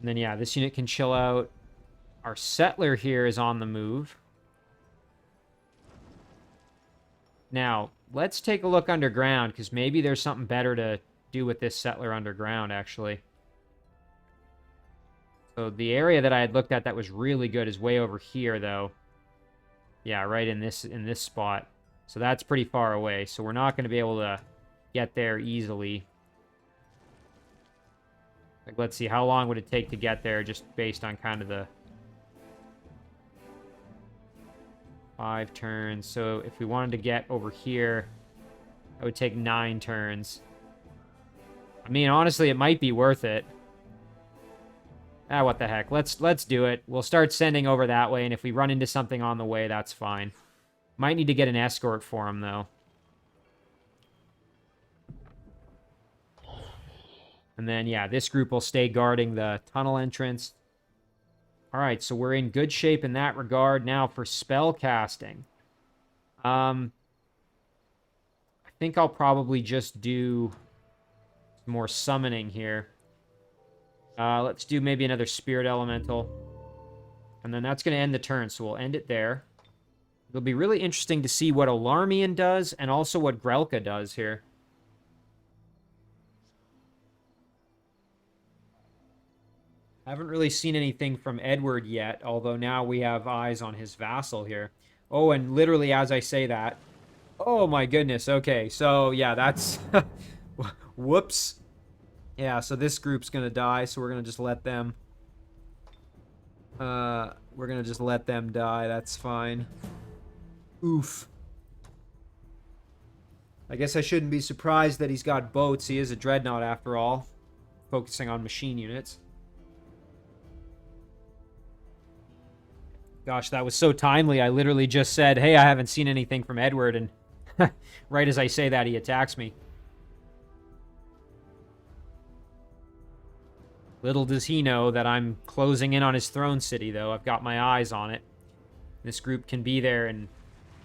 A: And then, yeah, this unit can chill out. Our settler here is on the move. Now, let's take a look underground, because maybe there's something better to do with this settler underground, actually. So the area that I had looked at that was really good is way over here, though. Yeah, right in this spot. So that's pretty far away. So we're not going to be able to get there easily. Like, let's see, how long would it take to get there just based on kind of the 5 turns. So if we wanted to get over here, it would take 9 turns. I mean, honestly, it might be worth it. What the heck. Let's do it. We'll start sending over that way, and if we run into something on the way, that's fine. Might need to get an escort for him, though. And then, yeah, this group will stay guarding the tunnel entrance. All right, so we're in good shape in that regard. Now for spell casting. I think I'll probably just do some more summoning here. Let's do maybe another Spirit Elemental. And then that's going to end the turn, so we'll end it there. It'll be really interesting to see what Olarmian does and also what Grelka does here. Haven't really seen anything from Edward yet, although now we have eyes on his vassal here. Oh, and literally as I say that... Oh my goodness, okay, so yeah, that's... Whoops. Yeah, so this group's gonna die, so we're gonna just let them... we're gonna just let them die, that's fine. Oof. I guess I shouldn't be surprised that he's got boats. He is a dreadnought after all. Focusing on machine units. Gosh, that was so timely. I literally just said, hey, I haven't seen anything from Edward, and right as I say that, he attacks me. Little does he know that I'm closing in on his throne city, though. I've got my eyes on it. This group can be there in,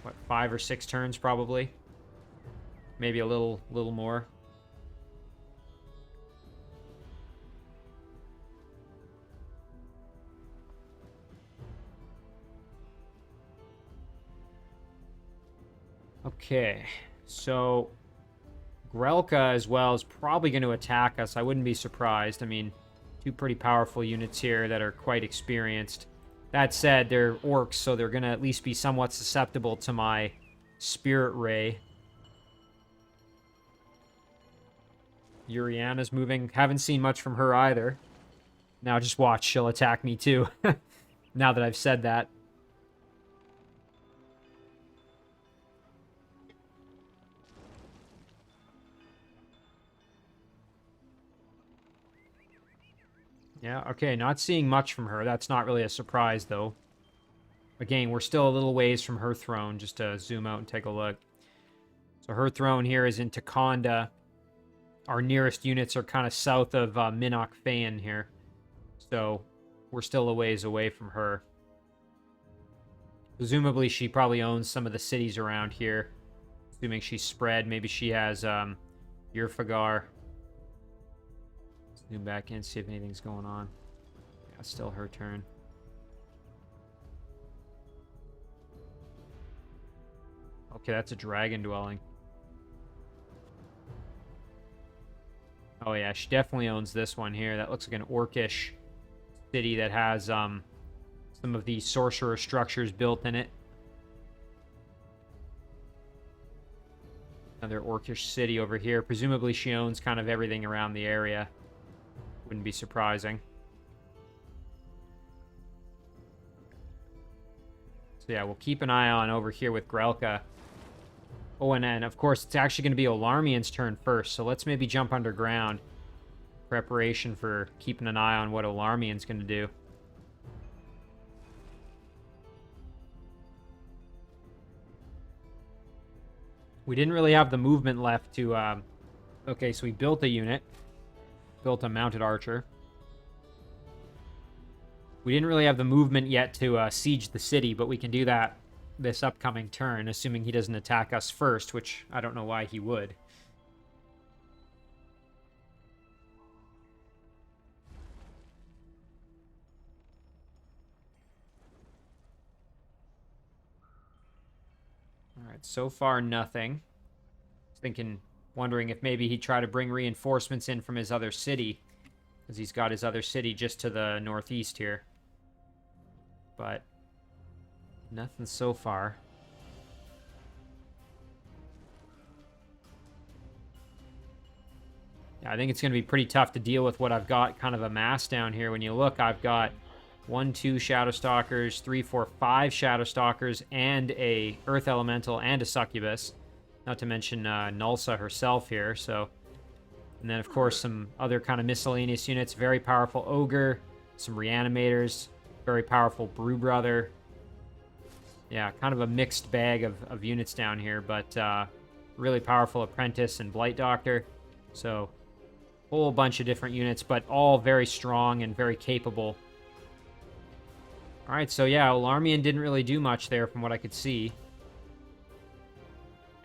A: what, 5 or 6 turns, probably? Maybe a little more. Okay, so Grelka as well is probably going to attack us. I wouldn't be surprised. I mean, two pretty powerful units here that are quite experienced. That said, they're orcs, so they're going to at least be somewhat susceptible to my Spirit Ray. Uriana's moving. Haven't seen much from her either. Now just watch, she'll attack me too. Now that I've said that. Yeah, okay, not seeing much from her. That's not really a surprise, though. Again, we're still a little ways from her throne, just to zoom out and take a look. So her throne here is in Takonda. Our nearest units are kind of south of Minok Fayan here. So we're still a ways away from her. Presumably she probably owns some of the cities around here. Assuming she's spread. Maybe she has Yurfagar. Zoom back in, see if anything's going on. Yeah, it's still her turn. Okay, that's a dragon dwelling. Oh yeah, she definitely owns this one here. That looks like an orcish city that has some of the sorcerer structures built in it. Another orcish city over here. Presumably she owns kind of everything around the area. Wouldn't be surprising. So yeah, we'll keep an eye on over here with Grelka. Oh, and then, of course, it's actually going to be Olarmian's turn first, so let's maybe jump underground. Preparation for keeping an eye on what Olarmian's going to do. We didn't really have the movement left to... Okay, so we built a unit. Built a mounted archer. We didn't really have the movement yet to siege the city, but we can do that this upcoming turn, assuming he doesn't attack us first, which I don't know why he would. Alright, so far nothing. Wondering if maybe he'd try to bring reinforcements in from his other city, because he's got his other city just to the northeast here. But nothing so far. Yeah, I think it's going to be pretty tough to deal with what I've got kind of amassed down here. When you look, I've got 1, 2 Shadow Stalkers, 3, 4, 5 Shadow Stalkers, and a Earth Elemental and a Succubus. Not to mention Gnulsa herself here, so... And then, of course, some other kind of miscellaneous units. Very powerful Ogre, some Reanimators, very powerful Brew Brother. Yeah, kind of a mixed bag of units down here, but really powerful Apprentice and Blight Doctor. So, whole bunch of different units, but all very strong and very capable. Alright, so yeah, Olarmian didn't really do much there from what I could see.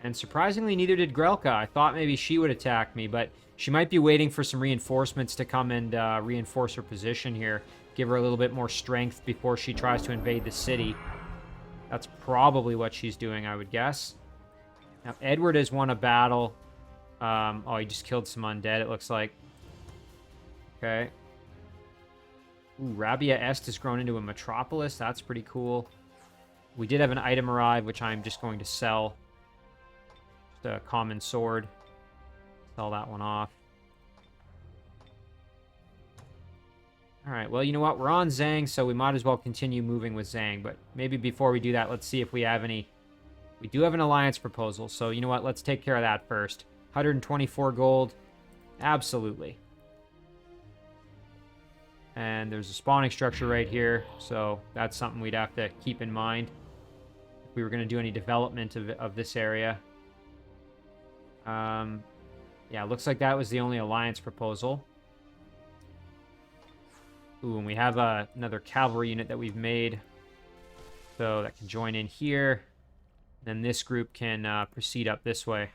A: And surprisingly, neither did Grelka. I thought maybe she would attack me, but she might be waiting for some reinforcements to come and reinforce her position here. Give her a little bit more strength before she tries to invade the city. That's probably what she's doing, I would guess. Now, Edward has won a battle. Oh, he just killed some undead, it looks like. Okay. Ooh, Rabia Est has grown into a Metropolis. That's pretty cool. We did have an item arrive, which I'm just going to sell. Just a common sword. Sell that one off. Alright, well, you know what? We're on Zhang, so we might as well continue moving with Zhang. But maybe before we do that, let's see if we have any... We do have an alliance proposal, so you know what? Let's take care of that first. 124 gold. Absolutely. And there's a spawning structure right here, so that's something we'd have to keep in mind if we were going to do any development of this area. Yeah, looks like that was the only alliance proposal. Ooh, and we have another cavalry unit that we've made, so that can join in here. Then this group can proceed up this way.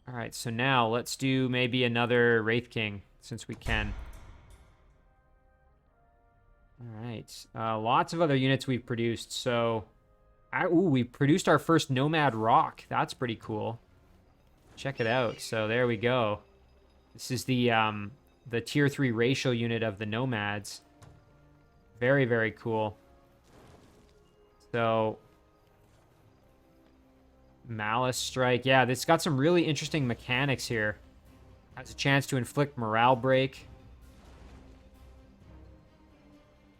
A: Alright, so now let's do maybe another Wraith King, since we can. Alright, lots of other units we've produced, so Ooh, we produced our first Nomad Rock. That's pretty cool. Check it out. So there we go. This is the tier 3 racial unit of the Nomads. Very, very cool. So, Malice Strike. Yeah, it's got some really interesting mechanics here. Has a chance to inflict morale break.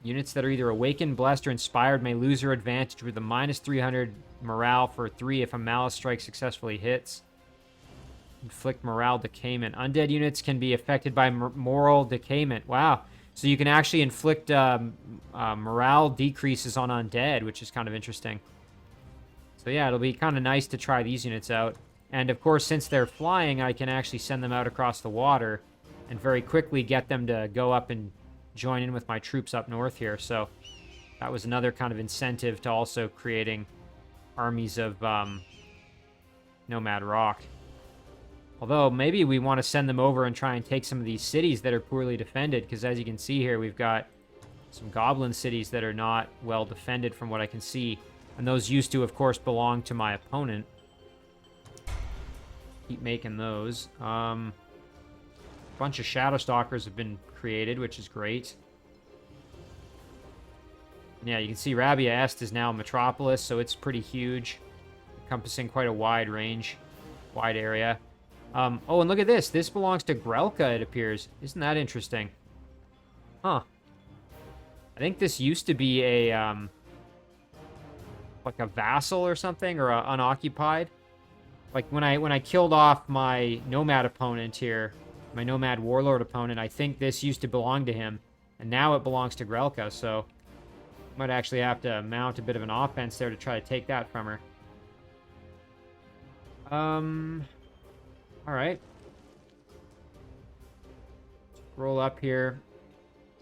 A: Units that are either awakened, blessed, or inspired may lose their advantage with a minus 300 morale for 3 if a Malice Strike successfully hits. Inflict morale decayment. Undead units can be affected by moral decayment. Wow. So you can actually inflict morale decreases on undead, which is kind of interesting. So yeah, it'll be kind of nice to try these units out. And of course, since they're flying, I can actually send them out across the water and very quickly get them to go up and join in with my troops up north here. So that was another kind of incentive to also creating armies of Nomad Rock. Although, maybe we want to send them over and try and take some of these cities that are poorly defended, because as you can see here, we've got some Goblin cities that are not well defended from what I can see. And those used to, of course, belong to my opponent. Keep making those. A bunch of Shadow Stalkers have been created, which is great. Yeah, you can see Rabia Est is now a metropolis, so it's pretty huge, encompassing quite a wide range, wide area. Oh, and look at this. This belongs to Grelka, it appears. Isn't that interesting? Huh. I think this used to be a, like a vassal or something, or unoccupied. Like, when I killed off my Nomad opponent here, my Nomad Warlord opponent, I think this used to belong to him, and now it belongs to Grelka, so might actually have to mount a bit of an offense there to try to take that from her. Alright. Roll up here.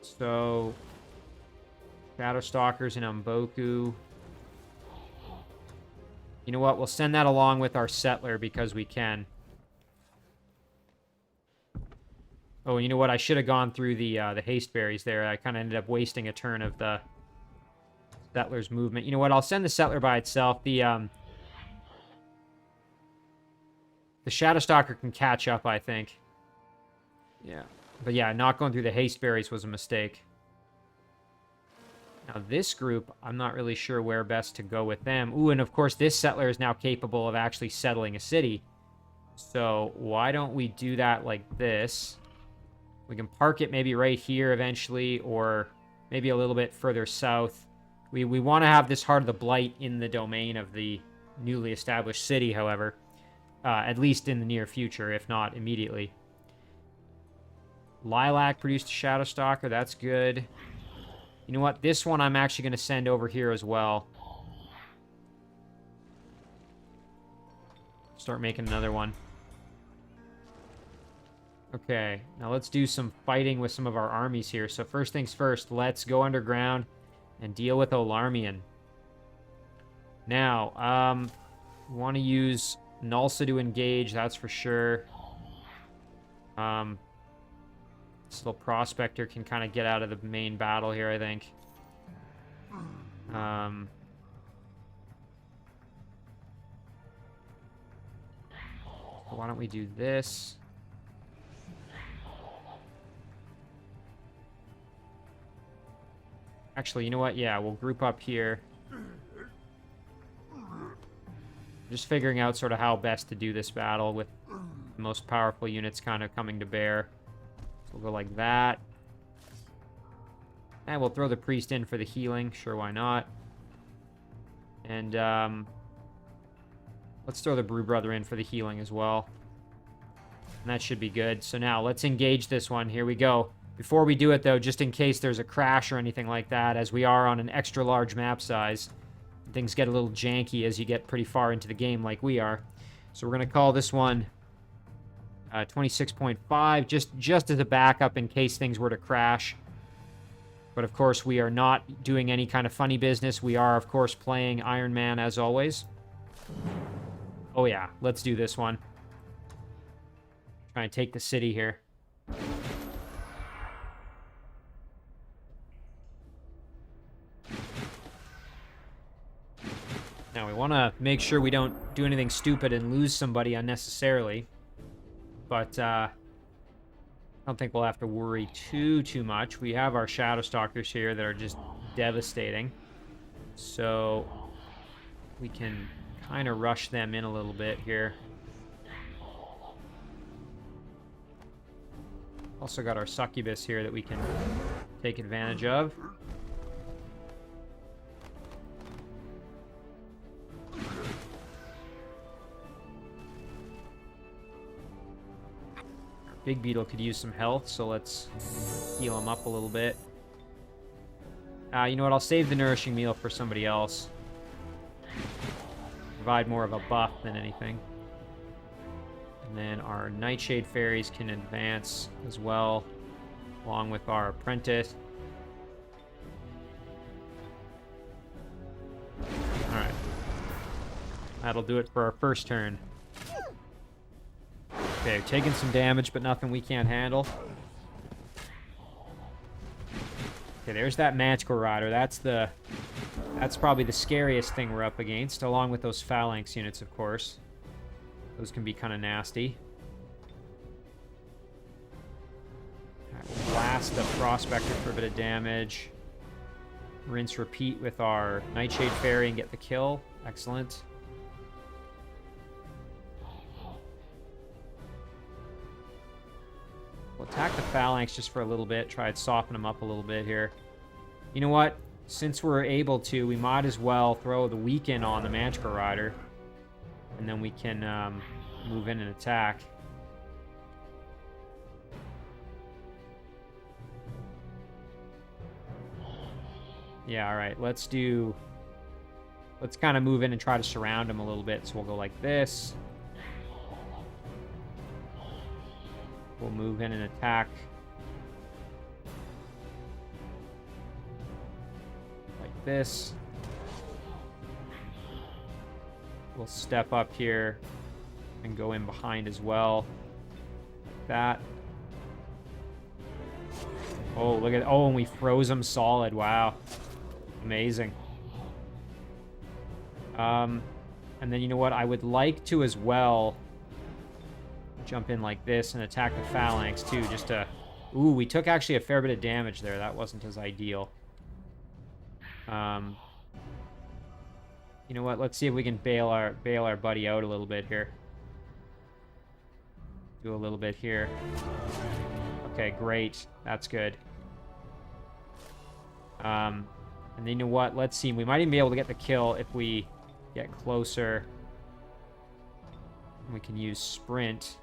A: So, Shadow Stalkers and Umboku. You know what? We'll send that along with our Settler because we can. Oh, you know what? I should have gone through the haste berries there. I kind of ended up wasting a turn of the Settler's movement. You know what? I'll send the Settler by itself. The Shadow Stalker can catch up, I think. Yeah. But yeah, not going through the haste berries was a mistake. Now this group, I'm not really sure where best to go with them. Ooh, and of course this Settler is now capable of actually settling a city. So why don't we do that like this? We can park it maybe right here eventually, or maybe a little bit further south. We want to have this Heart of the Blight in the domain of the newly established city, however. At least in the near future, if not immediately. Lilac produced a Shadow Stalker. That's good. You know what? This one I'm actually going to send over here as well. Start making another one. Okay, now let's do some fighting with some of our armies here. So first things first, let's go underground and deal with Olarmian. Now, we want to use Gnulsa to engage, that's for sure. This little Prospector can kind of get out of the main battle here, I think. Why don't we do this? Actually, you know what? Yeah, we'll group up here. Just figuring out sort of how best to do this battle with the most powerful units kind of coming to bear. So we'll go like that. And we'll throw the priest in for the healing. Sure, why not? And let's throw the Brew Brother in for the healing as well. And that should be good. So now let's engage this one. Here we go. Before we do it, though, just in case there's a crash or anything like that, as we are on an extra large map size, things get a little janky as you get pretty far into the game like we are. So we're going to call this one 26.5, just as a backup in case things were to crash. But of course, we are not doing any kind of funny business. We are, of course, playing Iron Man as always. Oh yeah, let's do this one. Try and take the city here. Now, we want to make sure we don't do anything stupid and lose somebody unnecessarily. But, I don't think we'll have to worry too much. We have our Shadow Stalkers here that are just devastating. So, we can kind of rush them in a little bit here. Also got our Succubus here that we can take advantage of. Big Beetle could use some health, so let's heal him up a little bit. You know what? I'll save the Nourishing Meal for somebody else. Provide more of a buff than anything. And then our Nightshade Fairies can advance as well, along with our Apprentice. Alright. That'll do it for our first turn. Okay, taking some damage, but nothing we can't handle. Okay, there's that Magical Rider. That's probably the scariest thing we're up against, along with those Phalanx units, of course. Those can be kind of nasty. Alright, we'll blast the Prospector for a bit of damage. Rinse, repeat with our Nightshade Fairy and get the kill. Excellent. We'll attack the Phalanx just for a little bit. Try and soften them up a little bit here. You know what? Since we're able to, we might as well throw the Weaken on the Magical Rider. And then we can move in and attack. Yeah, alright. Let's kind of move in and try to surround him a little bit. So we'll go like this. We'll move in and attack. Like this. We'll step up here and go in behind as well. Like that. Oh, look at... Oh, and we froze them solid. Wow. Amazing. And then, you know what? I would like to as well jump in like this and attack the Phalanx too, just to... Ooh, we took actually a fair bit of damage there. That wasn't as ideal. You know what? Let's see if we can bail our buddy out a little bit here. Do a little bit here. Okay, great. That's good. And then you know what? Let's see. We might even be able to get the kill if we get closer. We can use Sprint.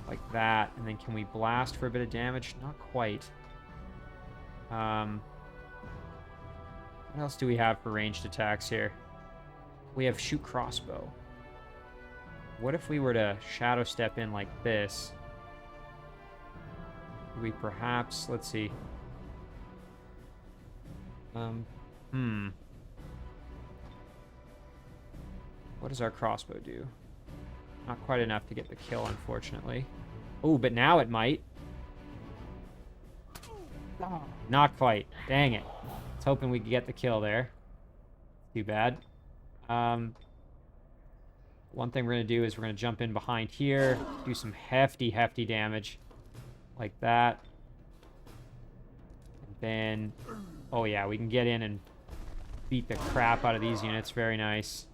A: Like that. And then can we blast for a bit of damage? Not quite. What else do we have for ranged attacks here? We have Shoot Crossbow. What if we were to Shadow Step in like this? We perhaps... Let's see. What does our crossbow do? Not quite enough to get the kill, unfortunately. Oh, but now it might. Not quite. Dang it. I was hoping we could get the kill there. Too bad. One thing we're going to do is we're going to jump in behind here, do some hefty damage. Like that. And then... Oh yeah, we can get in and beat the crap out of these units. Very nice.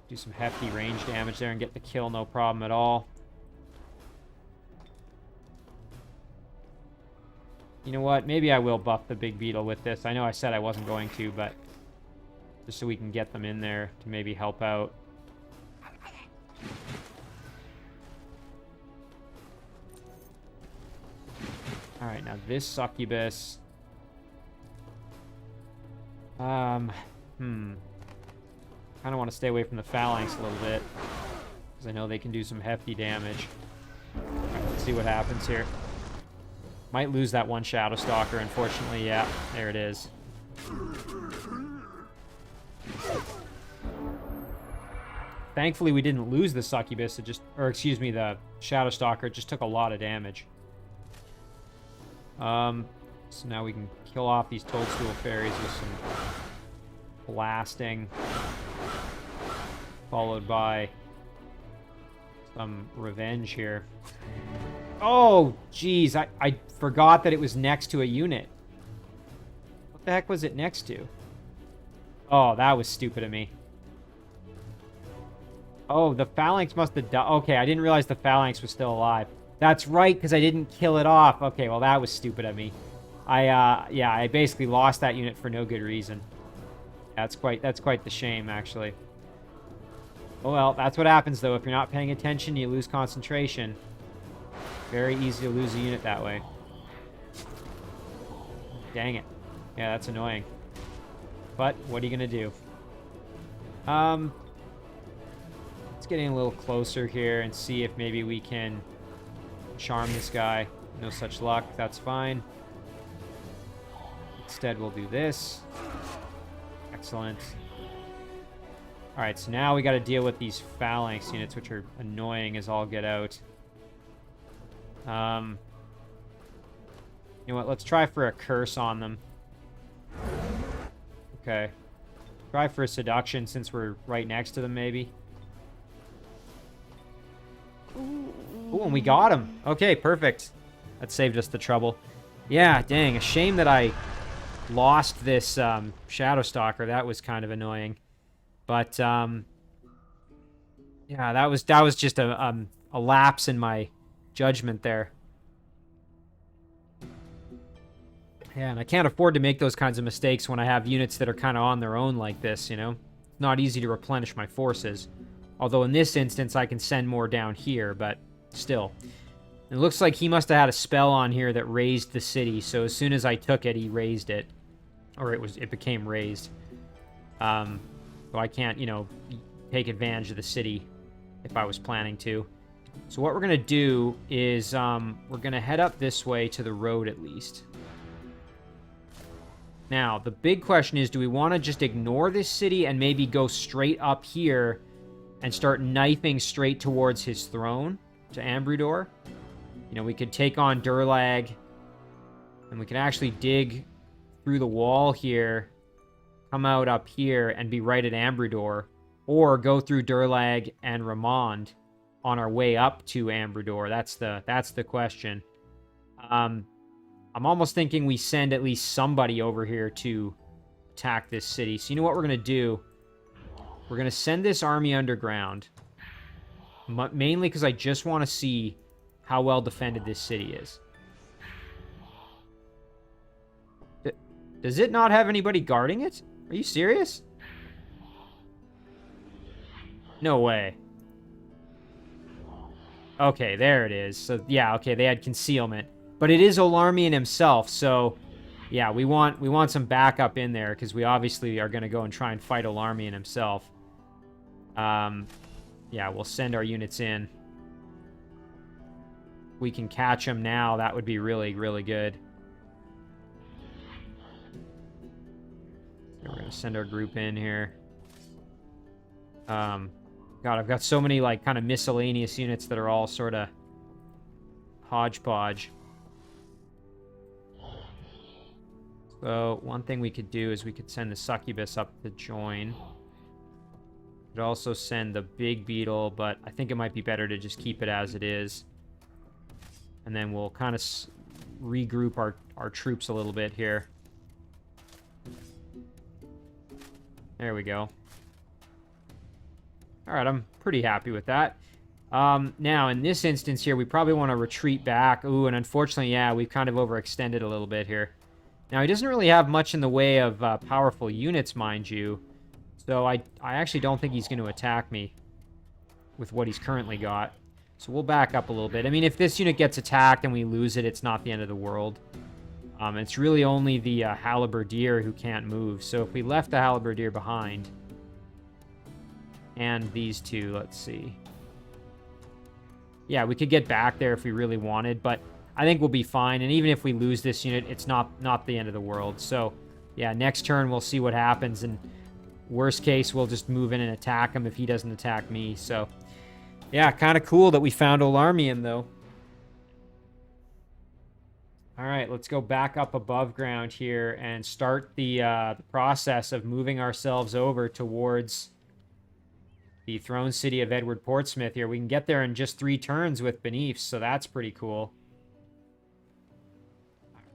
A: Do some hefty range damage there and get the kill, no problem at all. You know what? Maybe I will buff the Big Beetle with this. I know I said I wasn't going to, but just so we can get them in there to maybe help out. Alright, now this Succubus. Kind of want to stay away from the Phalanx a little bit, because I know they can do some hefty damage. Alright, let's see what happens here. Might lose that one Shadow Stalker, unfortunately. Yeah, there it is. Thankfully, we didn't lose the Succubus. It just... Or, excuse me, the Shadow Stalker. It just took a lot of damage. So now we can kill off these Toadstool Fairies with some blasting, followed by some revenge here. Oh, geez, I forgot that it was next to a unit. What the heck was it next to? Oh, that was stupid of me. Oh, the Phalanx must have died. Okay, I didn't realize the Phalanx was still alive. That's right, because I didn't kill it off. Okay, well, that was stupid of me. Yeah, I basically lost that unit for no good reason. That's quite the shame, actually. Oh, well, that's what happens, though. If you're not paying attention, you lose concentration. Very easy to lose a unit that way. Dang it. Yeah, that's annoying. But, what are you going to do? Let's get in a little closer here and see if maybe we can charm this guy. No such luck. That's fine. Instead, we'll do this. Excellent. Alright, so now we got to deal with these Phalanx units, which are annoying as all get out. You know what? Let's try for a curse on them. Okay. Try for a seduction since we're right next to them, maybe. Ooh, and we got him. Okay, perfect. That saved us the trouble. Yeah, dang. A shame that I lost this Shadow Stalker. That was kind of annoying. But, yeah, that was just a lapse in my judgment there. Yeah, and I can't afford to make those kinds of mistakes when I have units that are kind of on their own like this, you know? It's not easy to replenish my forces. Although in this instance, I can send more down here, but still. It looks like he must have had a spell on here that raised the city, so as soon as I took it, he raised it. Or it became raised. So I can't, you know, take advantage of the city if I was planning to. So what we're going to do is we're going to head up this way to the road at least. Now, the big question is, do we want to just ignore this city and maybe go straight up here and start knifing straight towards his throne to Ambrudor? You know, we could take on Durlag, and we can actually dig through the wall here, come out up here, and be right at Ambrudor, or go through Durlag and Ramond on our way up to Ambrudor. That's the question. I'm almost thinking we send at least somebody over here to attack this city. So you know what we're going to do? We're going to send this army underground. Mainly because I just want to see how well defended this city is. Does it not have anybody guarding it? Are you serious? No way. Okay, there it is. So, yeah, okay, they had concealment. But it is Olarmian himself, so yeah, we want some backup in there because we obviously are going to go and try and fight Olarmian himself. Yeah, we'll send our units in. We can catch him now. That would be really, really good. So we're going to send our group in here. God, I've got so many like kind of miscellaneous units that are all sort of hodgepodge. So, one thing we could do is we could send the Succubus up to join. We could also send the Big Beetle, but I think it might be better to just keep it as it is. And then we'll kind of regroup our troops a little bit here. There we go. Alright, I'm pretty happy with that. Now, in this instance here, we probably want to retreat back. Ooh, and unfortunately, yeah, we've kind of overextended a little bit here. Now, he doesn't really have much in the way of powerful units, mind you. So I actually don't think he's going to attack me with what he's currently got. So we'll back up a little bit. I mean, if this unit gets attacked and we lose it, it's not the end of the world. It's really only the Halberdier who can't move. So if we left the Halberdier behind, and these two, let's see. Yeah, we could get back there if we really wanted, but I think we'll be fine. And even if we lose this unit, it's not the end of the world. So, yeah, next turn we'll see what happens. And worst case, we'll just move in and attack him if he doesn't attack me. So, yeah, kind of cool that we found Olarmian, though. All right, let's go back up above ground here and start the process of moving ourselves over towards the throne city of Edward Portsmouth here. We can get there in just 3 turns with Beneath, so that's pretty cool.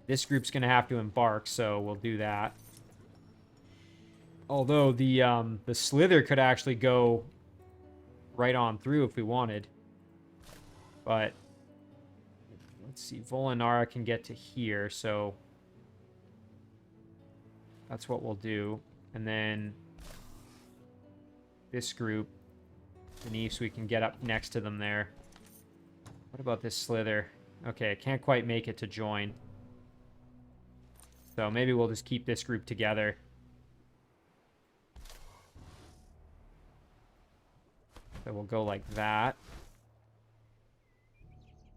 A: This group's going to have to embark, so we'll do that. Although the Slither could actually go right on through if we wanted. But let's see, Volinara can get to here, so that's what we'll do. And then this group, Beneath, so we can get up next to them there. What about this Slither? Okay, I can't quite make it to join. So maybe we'll just keep this group together. So we'll go like that.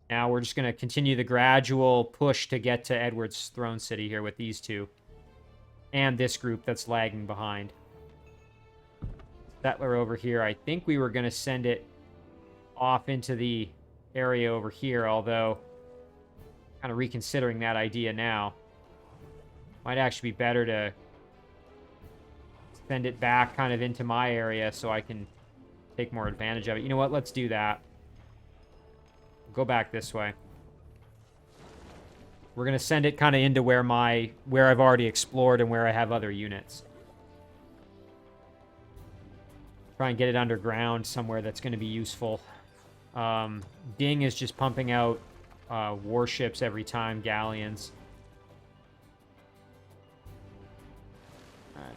A: Now we're just going to continue the gradual push to get to Edward's throne city here with these two. And this group that's lagging behind. Settler over here. I think we were going to send it off into the area over here, although kind of reconsidering that idea now. Might actually be better to send it back kind of into my area so I can take more advantage of it. You know what? Let's do that. Go back this way. We're going to send it kind of into where I've already explored and where I have other units. Try and get it underground somewhere that's going to be useful. Ding is just pumping out warships every time, galleons. Alright.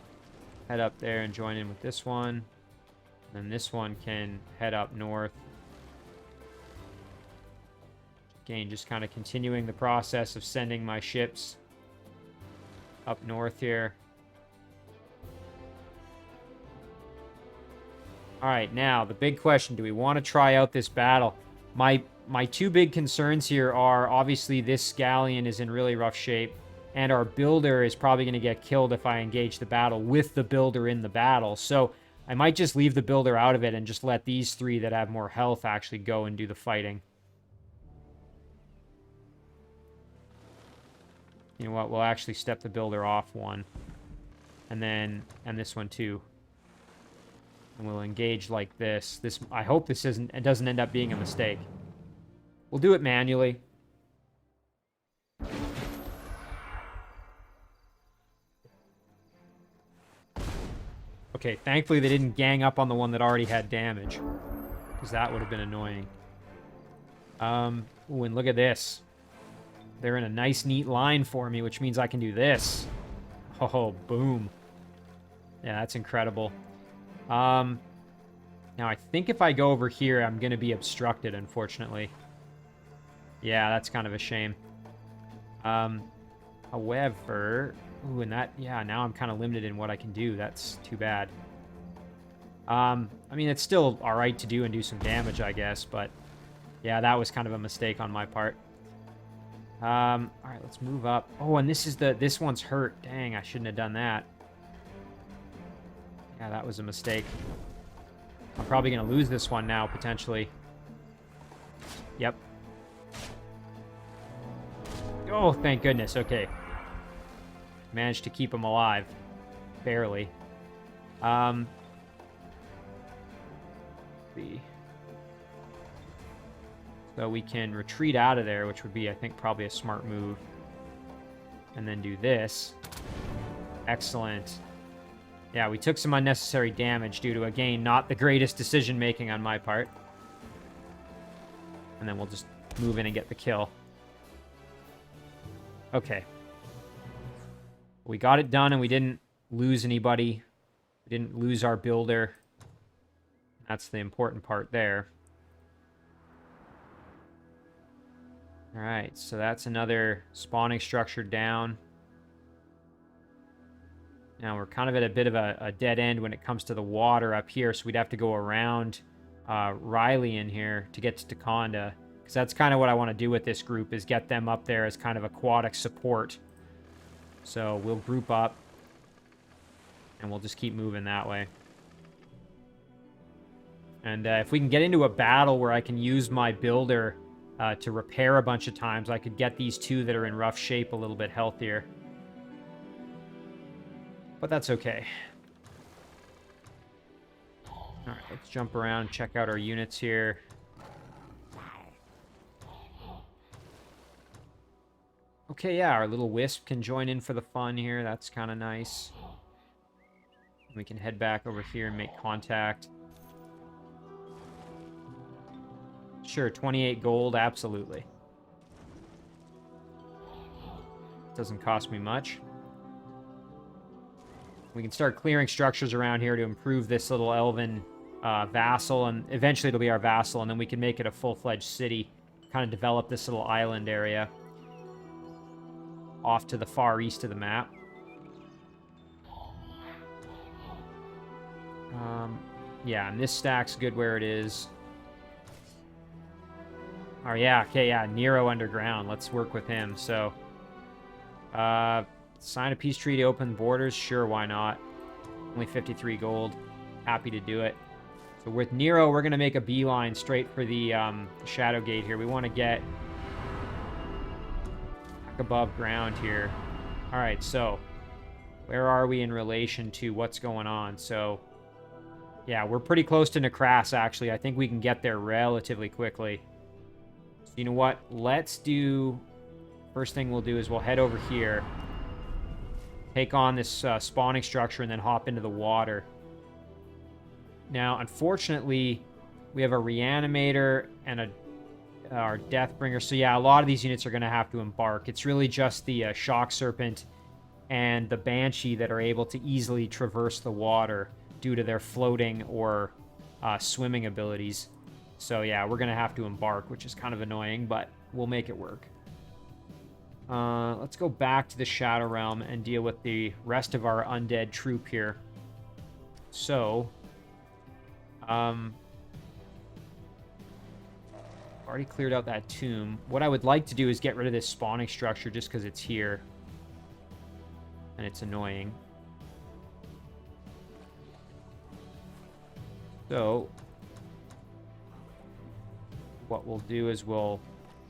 A: Head up there and join in with this one. And then this one can head up north. Again, just kind of continuing the process of sending my ships up north here. All right, now the big question, do we want to try out this battle? My 2 big concerns here are obviously this galleon is in really rough shape, and our builder is probably going to get killed if I engage the battle with the builder in the battle. So I might just leave the builder out of it and just let these 3 that have more health actually go and do the fighting. You know what? We'll actually step the builder off one. And this one too. And we'll engage like this. I hope it doesn't end up being a mistake. We'll do it manually. Okay, thankfully they didn't gang up on the one that already had damage. Because that would have been annoying. Ooh, and look at this. They're in a nice, neat line for me, which means I can do this. Oh, boom. Yeah, that's incredible. Now, I think if I go over here, I'm going to be obstructed, unfortunately. Yeah, that's kind of a shame. However... Ooh, and that... Yeah, now I'm kind of limited in what I can do. That's too bad. I mean, it's still alright to do and do some damage, I guess, but... Yeah, that was kind of a mistake on my part. Alright, let's move up. Oh, and this one's hurt. Dang, I shouldn't have done that. Yeah, that was a mistake. I'm probably going to lose this one now, potentially. Yep. Oh, thank goodness. Okay. Managed to keep him alive. Barely. So we can retreat out of there, which would be, I think, probably a smart move. And then do this. Excellent. Yeah, we took some unnecessary damage due to, again, not the greatest decision-making on my part. And then we'll just move in and get the kill. Okay. We got it done, and we didn't lose anybody. We didn't lose our builder. That's the important part there. Alright, so that's another spawning structure down. Now we're kind of at a bit of a dead end when it comes to the water up here, so we'd have to go around Riley in here to get to Takonda. Because that's kind of what I want to do with this group, is get them up there as kind of aquatic support. So we'll group up, and we'll just keep moving that way. And if we can get into a battle where I can use my builder to repair a bunch of times, I could get these two that are in rough shape a little bit healthier. But that's okay. Alright, let's jump around and check out our units here. Okay, yeah, our little wisp can join in for the fun here. That's kind of nice. We can head back over here and make contact. Sure, 28 gold, absolutely. Doesn't cost me much. We can start clearing structures around here to improve this little elven vassal, and eventually it'll be our vassal, and then we can make it a full-fledged city. Kind of develop this little island area off to the far east of the map. Yeah, and this stack's good where it is. Oh, yeah, okay, yeah, Nero underground. Let's work with him. So, sign a peace treaty, open borders. Sure, why not? Only 53 gold. Happy to do it. So with Nero, we're going to make a beeline straight for the Shadow Gate here. We want to get back above ground here. All right, so where are we in relation to what's going on? So, yeah, we're pretty close to Necras, actually. I think we can get there relatively quickly. So you know what? Let's do... First thing we'll do is we'll head over here, take on this spawning structure, and then hop into the water. Now, unfortunately, we have a Reanimator and our Deathbringer. So yeah, a lot of these units are going to have to embark. It's really just the Shock Serpent and the Banshee that are able to easily traverse the water due to their floating or swimming abilities. So yeah, we're going to have to embark, which is kind of annoying, but we'll make it work. Let's go back to the Shadow Realm and deal with the rest of our undead troop here. So, already cleared out that tomb. What I would like to do is get rid of this spawning structure just because it's here. And it's annoying. So, what we'll do is we'll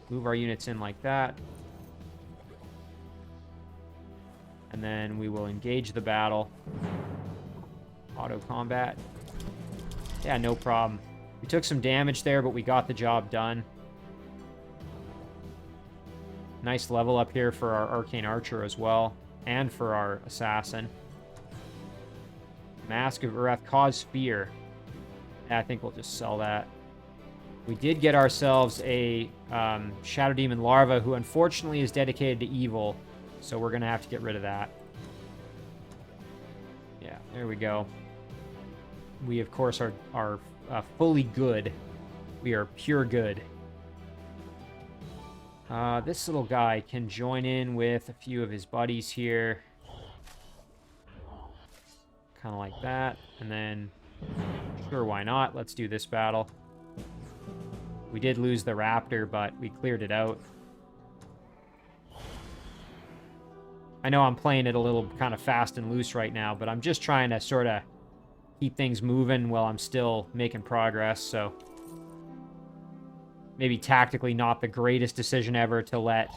A: move our units in like that. And then we will engage the battle. Auto combat. Yeah, no problem. We took some damage there, but we got the job done. Nice level up here for our Arcane Archer as well. And for our Assassin. Mask of Ureth, cause fear. Yeah, I think we'll just sell that. We did get ourselves a Shadow Demon Larva, who unfortunately is dedicated to evil. So we're going to have to get rid of that. Yeah, there we go. We, of course, are fully good. We are pure good. This little guy can join in with a few of his buddies here. Kind of like that. And then, sure, why not? Let's do this battle. We did lose the Raptor, but we cleared it out. I know I'm playing it a little kind of fast and loose right now, but I'm just trying to sort of keep things moving while I'm still making progress, so maybe tactically not the greatest decision ever to let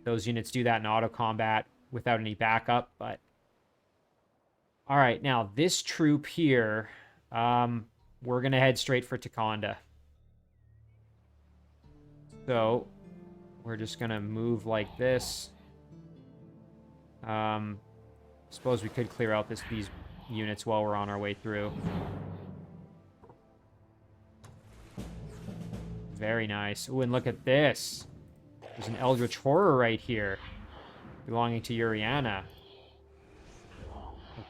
A: those units do that in auto combat without any backup, but all right, now this troop here, we're going to head straight for Takonda. So we're just going to move like this. Suppose we could clear out these units while we're on our way through. Very nice. Ooh, and look at this. There's an Eldritch Horror right here, belonging to Uriana.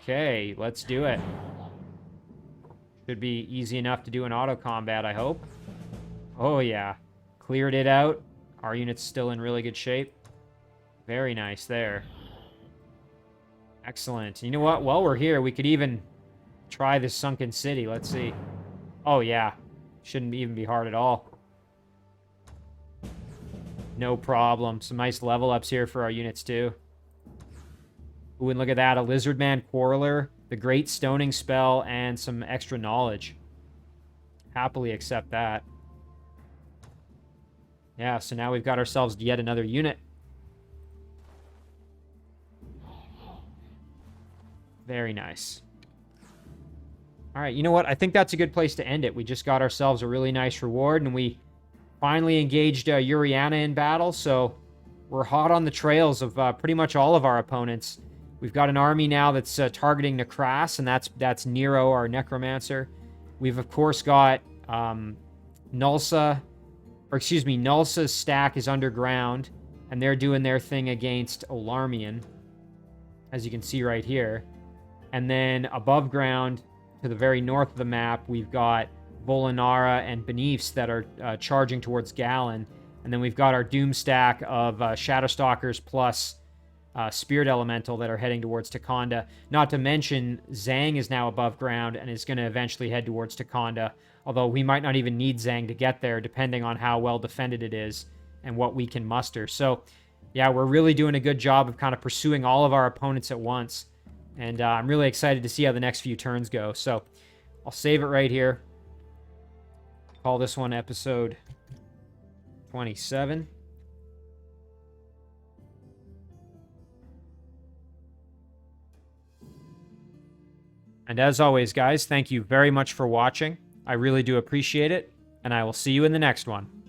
A: Okay, let's do it. Should be easy enough to do an auto combat, I hope. Oh yeah, cleared it out. Our unit's still in really good shape. Very nice there. Excellent. You know what? While we're here, we could even try this Sunken City. Let's see. Oh, yeah. Shouldn't even be hard at all. No problem. Some nice level ups here for our units, too. Ooh, and look at that. A Lizardman Quarreler, the Great Stoning Spell, and some extra knowledge. Happily accept that. Yeah, so now we've got ourselves yet another unit. Very nice. All right, you know what? I think that's a good place to end it. We just got ourselves a really nice reward, and we finally engaged Uriana in battle, so we're hot on the trails of pretty much all of our opponents. We've got an army now that's targeting Necras, and that's Nero, our Necromancer. We've, of course, got Gnulsa, or excuse me, Nulsa's stack is underground, and they're doing their thing against Olarmian, as you can see right here. And then above ground, to the very north of the map, we've got Volinara and Benifs that are charging towards Gallon. And then we've got our Doom stack of Shadowstalkers plus Spirit Elemental that are heading towards Takonda. Not to mention, Zhang is now above ground and is going to eventually head towards Takonda. Although we might not even need Zhang to get there, depending on how well defended it is and what we can muster. So, yeah, we're really doing a good job of kind of pursuing all of our opponents at once. And I'm really excited to see how the next few turns go. So I'll save it right here. Call this one episode 27. And as always, guys, thank you very much for watching. I really do appreciate it, and I will see you in the next one.